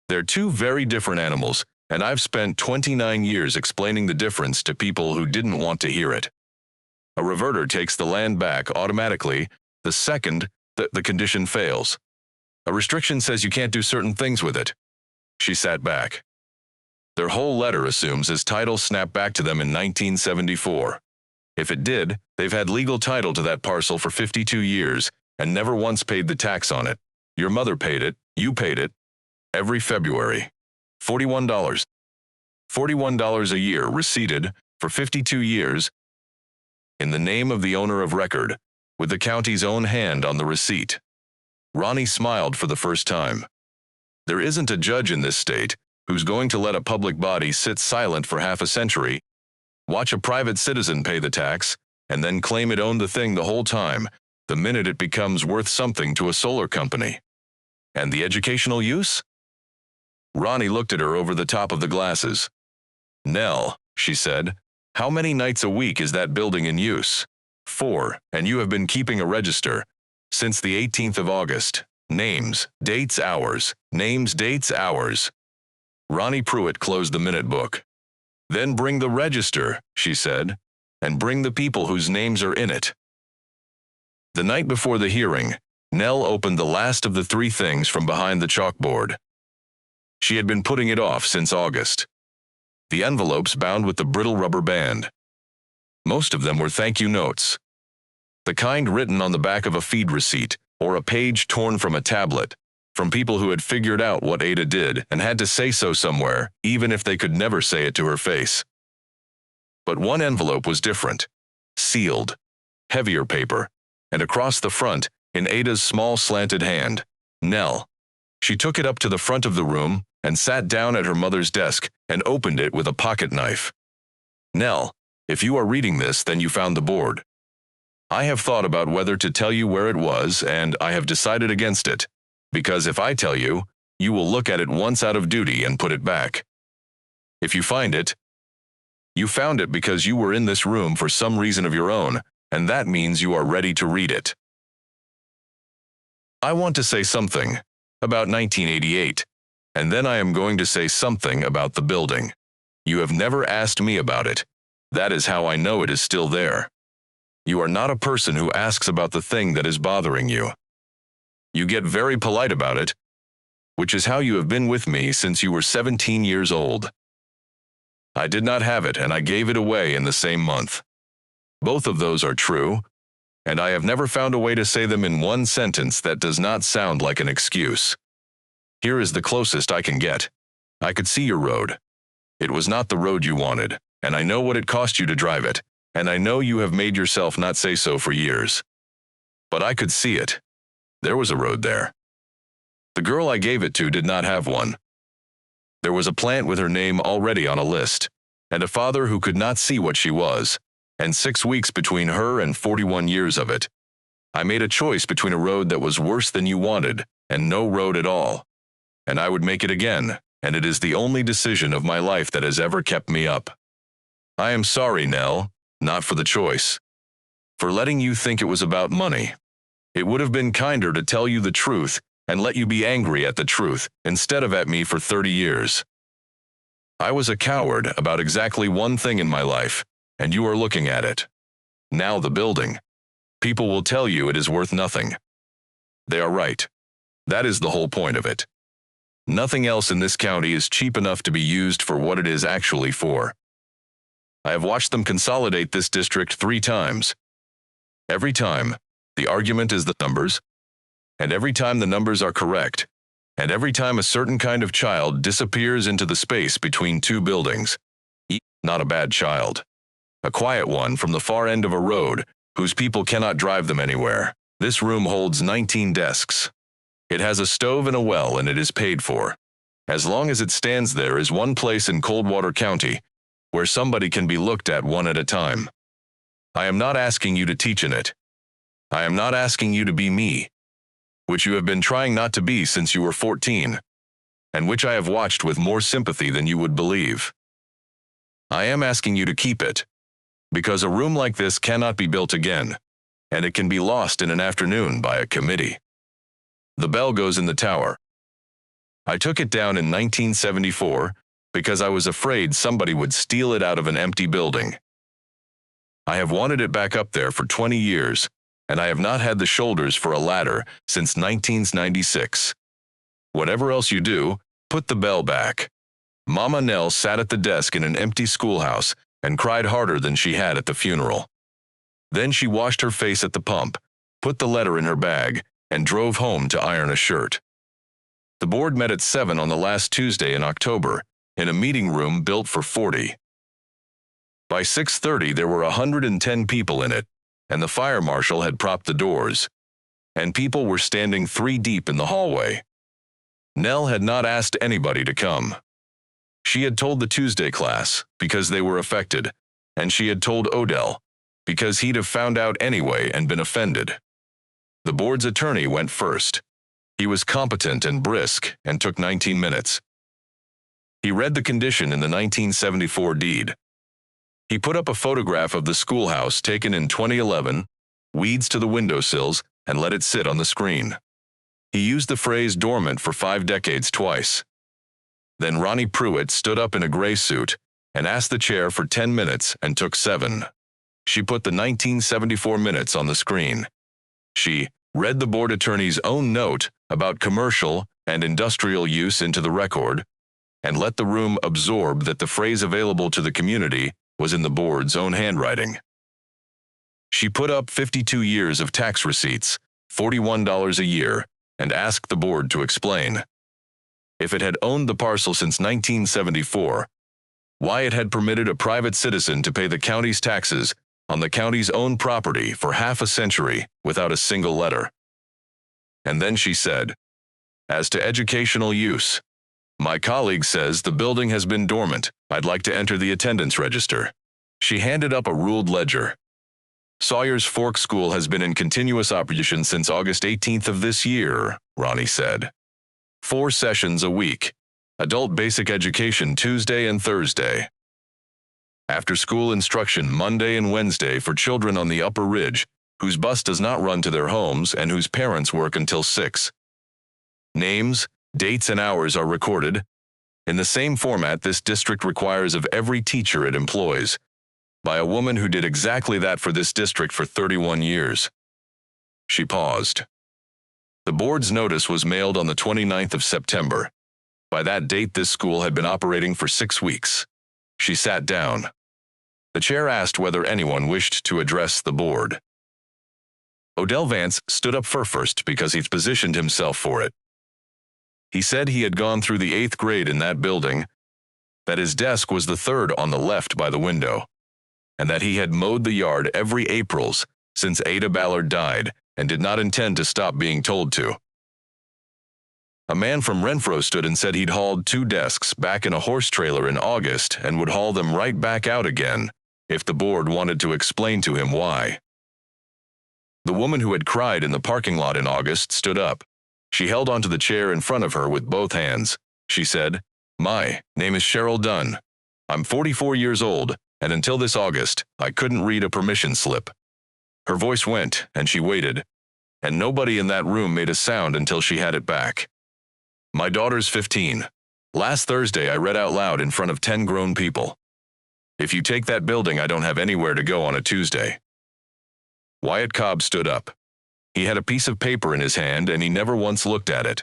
They're 2 very different animals, and I've spent 29 years explaining the difference to people who didn't want to hear it. A reverter takes the land back automatically the second the condition fails. A restriction says you can't do certain things with it. She sat back. Their whole letter assumes his title snapped back to them in 1974. If it did, they've had legal title to that parcel for 52 years and never once paid the tax on it. Your mother paid it, you paid it, every February. $41. $41 a year receipted for 52 years in the name of the owner of record, with the county's own hand on the receipt. Ronnie smiled for the first time. There isn't a judge in this state who's going to let a public body sit silent for half a century, watch a private citizen pay the tax, and then claim it owned the thing the whole time, the minute it becomes worth something to a solar company. And the educational use? Ronnie looked at her over the top of the glasses. Nell, she said, how many nights a week is that building in use? 4. And you have been keeping a register since the 18th of August. Names, dates, hours. Names, dates, hours. Ronnie Pruitt closed the minute book. Then bring the register, she said, and bring the people whose names are in it. The night before the hearing, Nell opened the last of the 3 things from behind the chalkboard. She had been putting it off since August. The envelopes bound with the brittle rubber band. Most of them were thank you notes. The kind written on the back of a feed receipt, or a page torn from a tablet, from people who had figured out what Ada did and had to say so somewhere, even if they could never say it to her face. But one envelope was different. Sealed. Heavier paper. And across the front, in Ada's small slanted hand, Nell. She took it up to the front of the room and sat down at her mother's desk and opened it with a pocket knife. Nell, if you are reading this, then you found the board. I have thought about whether to tell you where it was, and I have decided against it, because if I tell you, you will look at it once out of duty and put it back. If you find it, you found it because you were in this room for some reason of your own, and that means you are ready to read it. I want to say something about 1988, and then I am going to say something about the building. You have never asked me about it. That is how I know it is still there. You are not a person who asks about the thing that is bothering you. You get very polite about it, which is how you have been with me since you were 17 years old. I did not have it, and I gave it away in the same month. Both of those are true, and I have never found a way to say them in one sentence that does not sound like an excuse. Here is the closest I can get. I could see your road. It was not the road you wanted, and I know what it cost you to drive it, and I know you have made yourself not say so for years. But I could see it. There was a road there. The girl I gave it to did not have one. There was a plant with her name already on a list, and a father who could not see what she was, and 6 weeks between her and 41 years of it. I made a choice between a road that was worse than you wanted, and no road at all. And I would make it again, and it is the only decision of my life that has ever kept me up. I am sorry, Nell, not for the choice. For letting you think it was about money. It would have been kinder to tell you the truth and let you be angry at the truth instead of at me for 30 years. I was a coward about exactly one thing in my life, and you are looking at it. Now the building. People will tell you it is worth nothing. They are right. That is the whole point of it. Nothing else in this county is cheap enough to be used for what it is actually for. I have watched them consolidate this district 3 times. Every time, the argument is the numbers, and every time the numbers are correct, and every time a certain kind of child disappears into the space between 2 buildings. Not a bad child. A quiet one from the far end of a road, whose people cannot drive them anywhere. This room holds 19 desks. It has a stove and a well, and it is paid for. As long as it stands, there is one place in Coldwater County where somebody can be looked at one at a time. I am not asking you to teach in it. I am not asking you to be me, which you have been trying not to be since you were 14, and which I have watched with more sympathy than you would believe. I am asking you to keep it, because a room like this cannot be built again, and it can be lost in an afternoon by a committee. The bell goes in the tower. I took it down in 1974 because I was afraid somebody would steal it out of an empty building. I have wanted it back up there for 20 years, and I have not had the shoulders for a ladder since 1996. Whatever else you do, put the bell back. Mama Nell sat at the desk in an empty schoolhouse and cried harder than she had at the funeral. Then she washed her face at the pump, put the letter in her bag, and drove home to iron a shirt. The board met at 7 on the last Tuesday in October, in a meeting room built for 40. By 6:30 there were 110 people in it, and the fire marshal had propped the doors, and people were standing 3 deep in the hallway. Nell had not asked anybody to come. She had told the Tuesday class, because they were affected, and she had told Odell, because he'd have found out anyway and been offended. The board's attorney went first. He was competent and brisk and took 19 minutes. He read the condition in the 1974 deed. He put up a photograph of the schoolhouse taken in 2011, weeds to the windowsills, and let it sit on the screen. He used the phrase dormant for 5 decades twice. Then Ronnie Pruitt stood up in a gray suit and asked the chair for 10 minutes and took 7. She put the 1974 minutes on the screen. She read the board attorney's own note about commercial and industrial use into the record and let the room absorb that the phrase available to the community was in the board's own handwriting. She put up 52 years of tax receipts, $41 a year, and asked the board to explain. If it had owned the parcel since 1974, why it had permitted a private citizen to pay the county's taxes on the county's own property for half a century without a single letter. And then she said, "As to educational use, my colleague says the building has been dormant. I'd like to enter the attendance register." She handed up a ruled ledger. "Sawyer's Fork School has been in continuous operation since August 18th of this year," Ronnie said. 4 sessions a week. Adult basic education Tuesday and Thursday. After-school instruction Monday and Wednesday for children on the Upper Ridge, whose bus does not run to their homes and whose parents work until 6. Names, dates, and hours are recorded in the same format this district requires of every teacher it employs, by a woman who did exactly that for this district for 31 years. She paused. The board's notice was mailed on the 29th of September. By that date, this school had been operating for 6 weeks. She sat down. The chair asked whether anyone wished to address the board. Odell Vance stood up first because he'd positioned himself for it. He said he had gone through the 8th grade in that building, that his desk was the 3rd on the left by the window, and that he had mowed the yard every Aprils since Ada Ballard died and did not intend to stop being told to. A man from Renfro stood and said he'd hauled 2 desks back in a horse trailer in August and would haul them right back out again if the board wanted to explain to him why. The woman who had cried in the parking lot in August stood up. She held onto the chair in front of her with both hands. She said, "My name is Cheryl Dunn. I'm 44 years old, and until this August, I couldn't read a permission slip." Her voice went, and she waited, and nobody in that room made a sound until she had it back. "My daughter's 15. Last Thursday, I read out loud in front of 10 grown people. If you take that building, I don't have anywhere to go on a Tuesday." Wyatt Cobb stood up. He had a piece of paper in his hand, and he never once looked at it.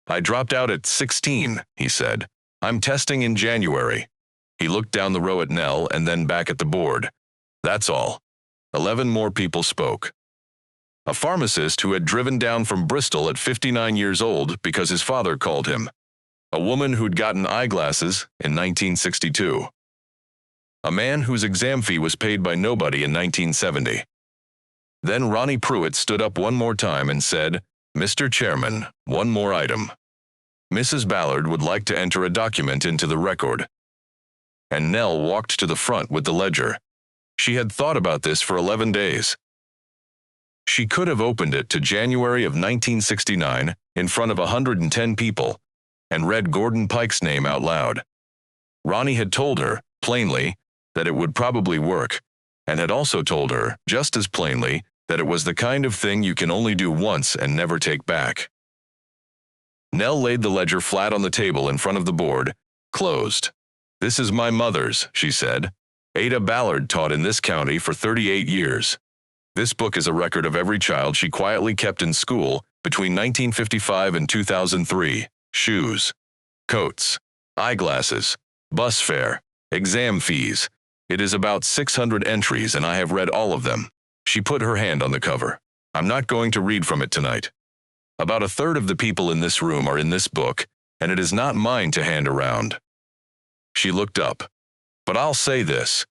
"I dropped out at 16, he said. "I'm testing in January." He looked down the row at Nell and then back at the board. "That's all." 11 more people spoke. A pharmacist who had driven down from Bristol at 59 years old because his father called him. A woman who'd gotten eyeglasses in 1962. A man whose exam fee was paid by nobody in 1970. Then Ronnie Pruitt stood up one more time and said, "Mr. Chairman, one more item. Mrs. Ballard would like to enter a document into the record." And Nell walked to the front with the ledger. She had thought about this for 11 days. She could have opened it to January of 1969 in front of 110 people and read Gordon Pike's name out loud. Ronnie had told her, plainly, that it would probably work, and had also told her, just as plainly, that it was the kind of thing you can only do once and never take back. Nell laid the ledger flat on the table in front of the board, closed. "This is my mother's," she said. "Ada Ballard taught in this county for 38 years. This book is a record of every child she quietly kept in school between 1955 and 2003. Shoes, coats, eyeglasses, bus fare, exam fees. It is about 600 entries, and I have read all of them." She put her hand on the cover. "I'm not going to read from it tonight. About a third of the people in this room are in this book, and it is not mine to hand around." She looked up. "But I'll say this.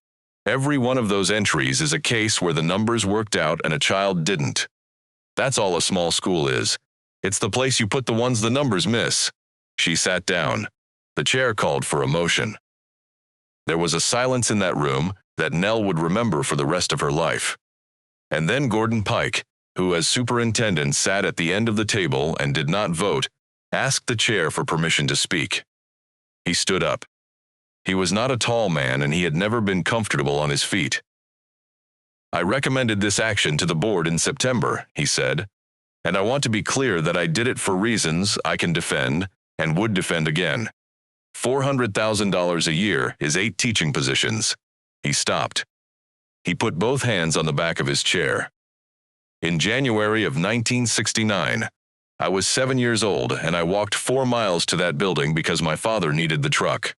Every one of those entries is a case where the numbers worked out and a child didn't. That's all a small school is. It's the place you put the ones the numbers miss." She sat down. The chair called for a motion. There was a silence in that room that Nell would remember for the rest of her life. And then Gordon Pike, who as superintendent sat at the end of the table and did not vote, asked the chair for permission to speak. He stood up. He was not a tall man and he had never been comfortable on his feet. "I recommended this action to the board in September," he said, "and I want to be clear that I did it for reasons I can defend and would defend again. $400,000 a year is 8 teaching positions." He stopped. He put both hands on the back of his chair. "In January of 1969, I was 7 years old and I walked 4 miles to that building because my father needed the truck.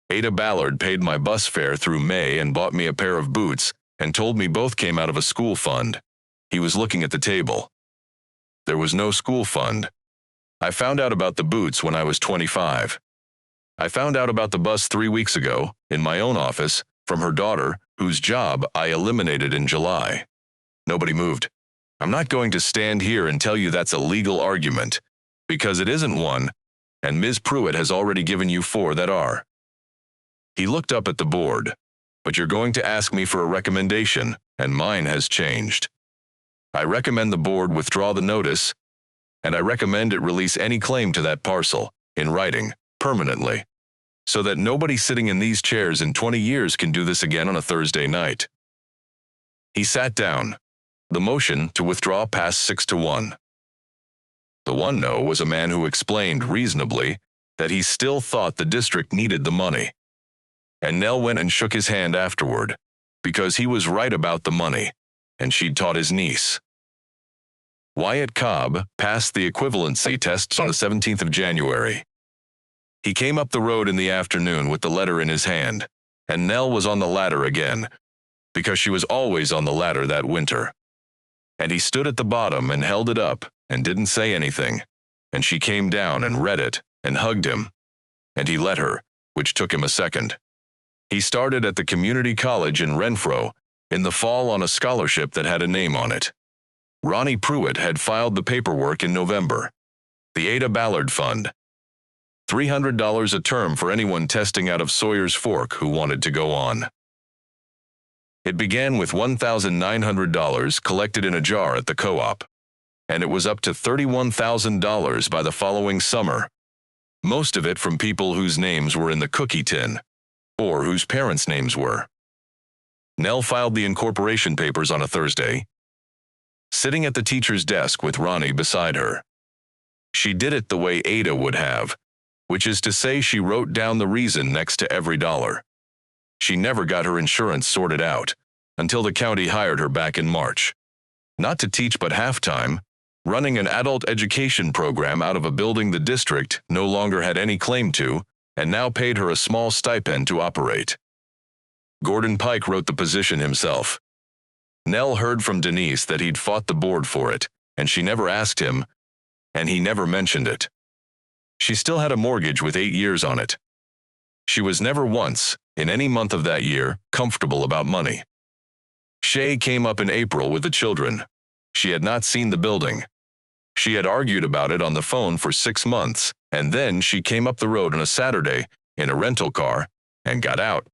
Ada Ballard paid my bus fare through May and bought me a pair of boots and told me both came out of a school fund." He was looking at the table. "There was no school fund. I found out about the boots when I was 25. I found out about the bus 3 weeks ago, in my own office, from her daughter, whose job I eliminated in July." Nobody moved. "I'm not going to stand here and tell you that's a legal argument, because it isn't one, and Ms. Pruitt has already given you 4 that are." He looked up at the board. "But you're going to ask me for a recommendation, and mine has changed. I recommend the board withdraw the notice, and I recommend it release any claim to that parcel, in writing, permanently, so that nobody sitting in these chairs in 20 years can do this again on a Thursday night." He sat down. The motion to withdraw passed 6-1. The one no was a man who explained reasonably that he still thought the district needed the money. And Nell went and shook his hand afterward, because he was right about the money, and she'd taught his niece. Wyatt Cobb passed the equivalency tests on the 17th of January. He came up the road in the afternoon with the letter in his hand, and Nell was on the ladder again, because she was always on the ladder that winter. And he stood at the bottom and held it up and didn't say anything, and she came down and read it and hugged him, and he let her, which took him a second. He started at the community college in Renfro in the fall on a scholarship that had a name on it. Ronnie Pruitt had filed the paperwork in November. The Ada Ballard Fund. $300 a term for anyone testing out of Sawyer's Fork who wanted to go on. It began with $1,900 collected in a jar at the co-op, and it was up to $31,000 by the following summer, most of it from people whose names were in the cookie tin, or whose parents' names were. Nell filed the incorporation papers on a Thursday, sitting at the teacher's desk with Ronnie beside her. She did it the way Ada would have, which is to say she wrote down the reason next to every dollar. She never got her insurance sorted out, until the county hired her back in March. Not to teach but half-time, running an adult education program out of a building the district no longer had any claim to, and now paid her a small stipend to operate. Gordon Pike wrote the position himself. Nell heard from Denise that he'd fought the board for it, and she never asked him, and he never mentioned it. She still had a mortgage with 8 years on it. She was never once, in any month of that year, comfortable about money. Shay came up in April with the children. She had not seen the building. She had argued about it on the phone for 6 months, and then she came up the road on a Saturday in a rental car and got out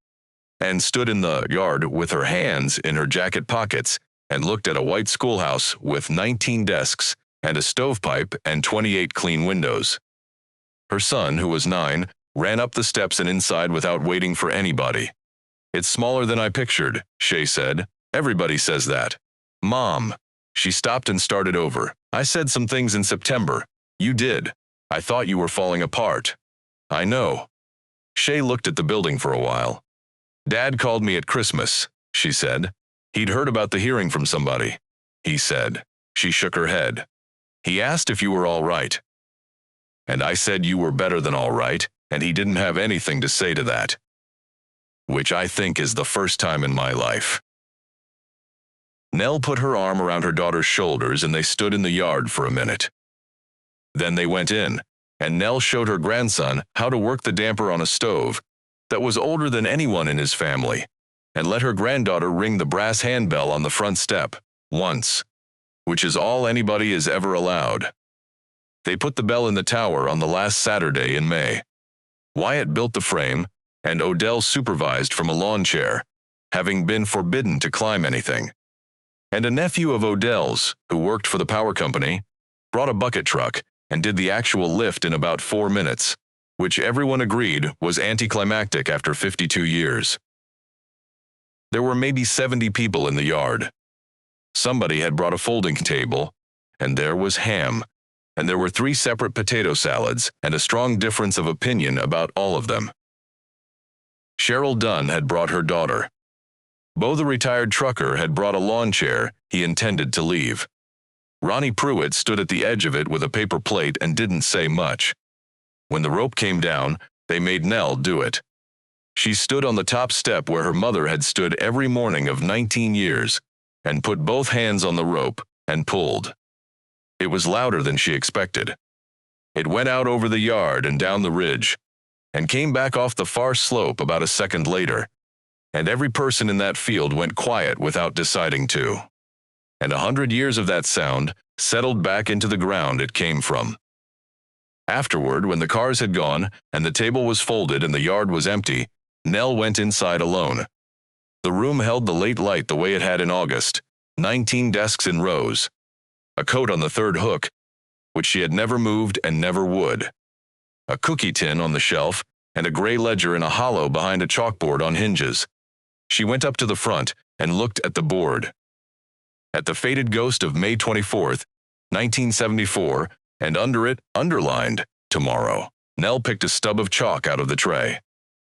and stood in the yard with her hands in her jacket pockets and looked at a white schoolhouse with 19 desks and a stovepipe and 28 clean windows. Her son, who was 9, ran up the steps and inside without waiting for anybody. "It's smaller than I pictured," Shay said. "Everybody says that." "Mom." She stopped and started over. "I said some things in September. You did. I thought you were falling apart." "I know." Shay looked at the building for a while. "Dad called me at Christmas," she said. "He'd heard about the hearing from somebody," he said. She shook her head. "He asked if you were all right. And I said you were better than all right, and he didn't have anything to say to that. Which I think is the first time in my life." Nell put her arm around her daughter's shoulders and they stood in the yard for a minute. Then they went in, and Nell showed her grandson how to work the damper on a stove that was older than anyone in his family, and let her granddaughter ring the brass handbell on the front step, once, which is all anybody is ever allowed. They put the bell in the tower on the last Saturday in May. Wyatt built the frame, and Odell supervised from a lawn chair, having been forbidden to climb anything. And a nephew of Odell's, who worked for the power company, brought a bucket truck and did the actual lift in about 4 minutes. which everyone agreed was anticlimactic after 52 years. There were maybe 70 people in the yard. Somebody had brought a folding table, and there was ham, and there were 3 separate potato salads and a strong difference of opinion about all of them. Cheryl Dunn had brought her daughter. Bo, the retired trucker, had brought a lawn chair he intended to leave. Ronnie Pruitt stood at the edge of it with a paper plate and didn't say much. When the rope came down, they made Nell do it. She stood on the top step where her mother had stood every morning of 19 years and put both hands on the rope and pulled. It was louder than she expected. It went out over the yard and down the ridge and came back off the far slope about a second later, and every person in that field went quiet without deciding to. And 100 years of that sound settled back into the ground it came from. Afterward, when the cars had gone and the table was folded and the yard was empty, Nell went inside alone. The room held the late light the way it had in August, 19 desks in rows, a coat on the 3rd hook, which she had never moved and never would, a cookie tin on the shelf, and a gray ledger in a hollow behind a chalkboard on hinges. She went up to the front and looked at the board. At the faded ghost of May 24th, 1974, and under it, underlined, tomorrow, Nell picked a stub of chalk out of the tray.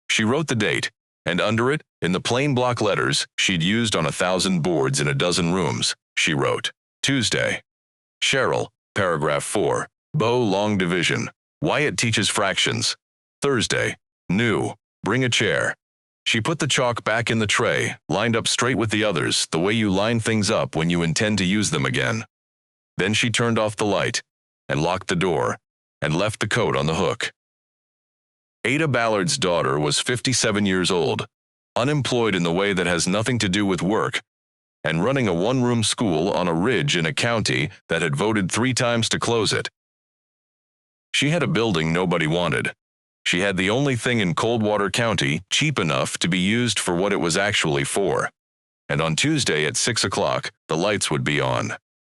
She wrote the date, and under it, in the plain block letters she'd used on 1,000 boards in a dozen rooms, she wrote, Tuesday. Cheryl, paragraph 4, Bo, long division. Wyatt teaches fractions. Thursday. New. Bring a chair. She put the chalk back in the tray, lined up straight with the others, the way you line things up when you intend to use them again. Then she turned off the light, and locked the door, and left the coat on the hook. Ada Ballard's daughter was 57 years old, unemployed in the way that has nothing to do with work, and running a one-room school on a ridge in a county that had voted 3 times to close it. She had a building nobody wanted. She had the only thing in Coldwater County cheap enough to be used for what it was actually for. And on Tuesday at 6 o'clock, the lights would be on.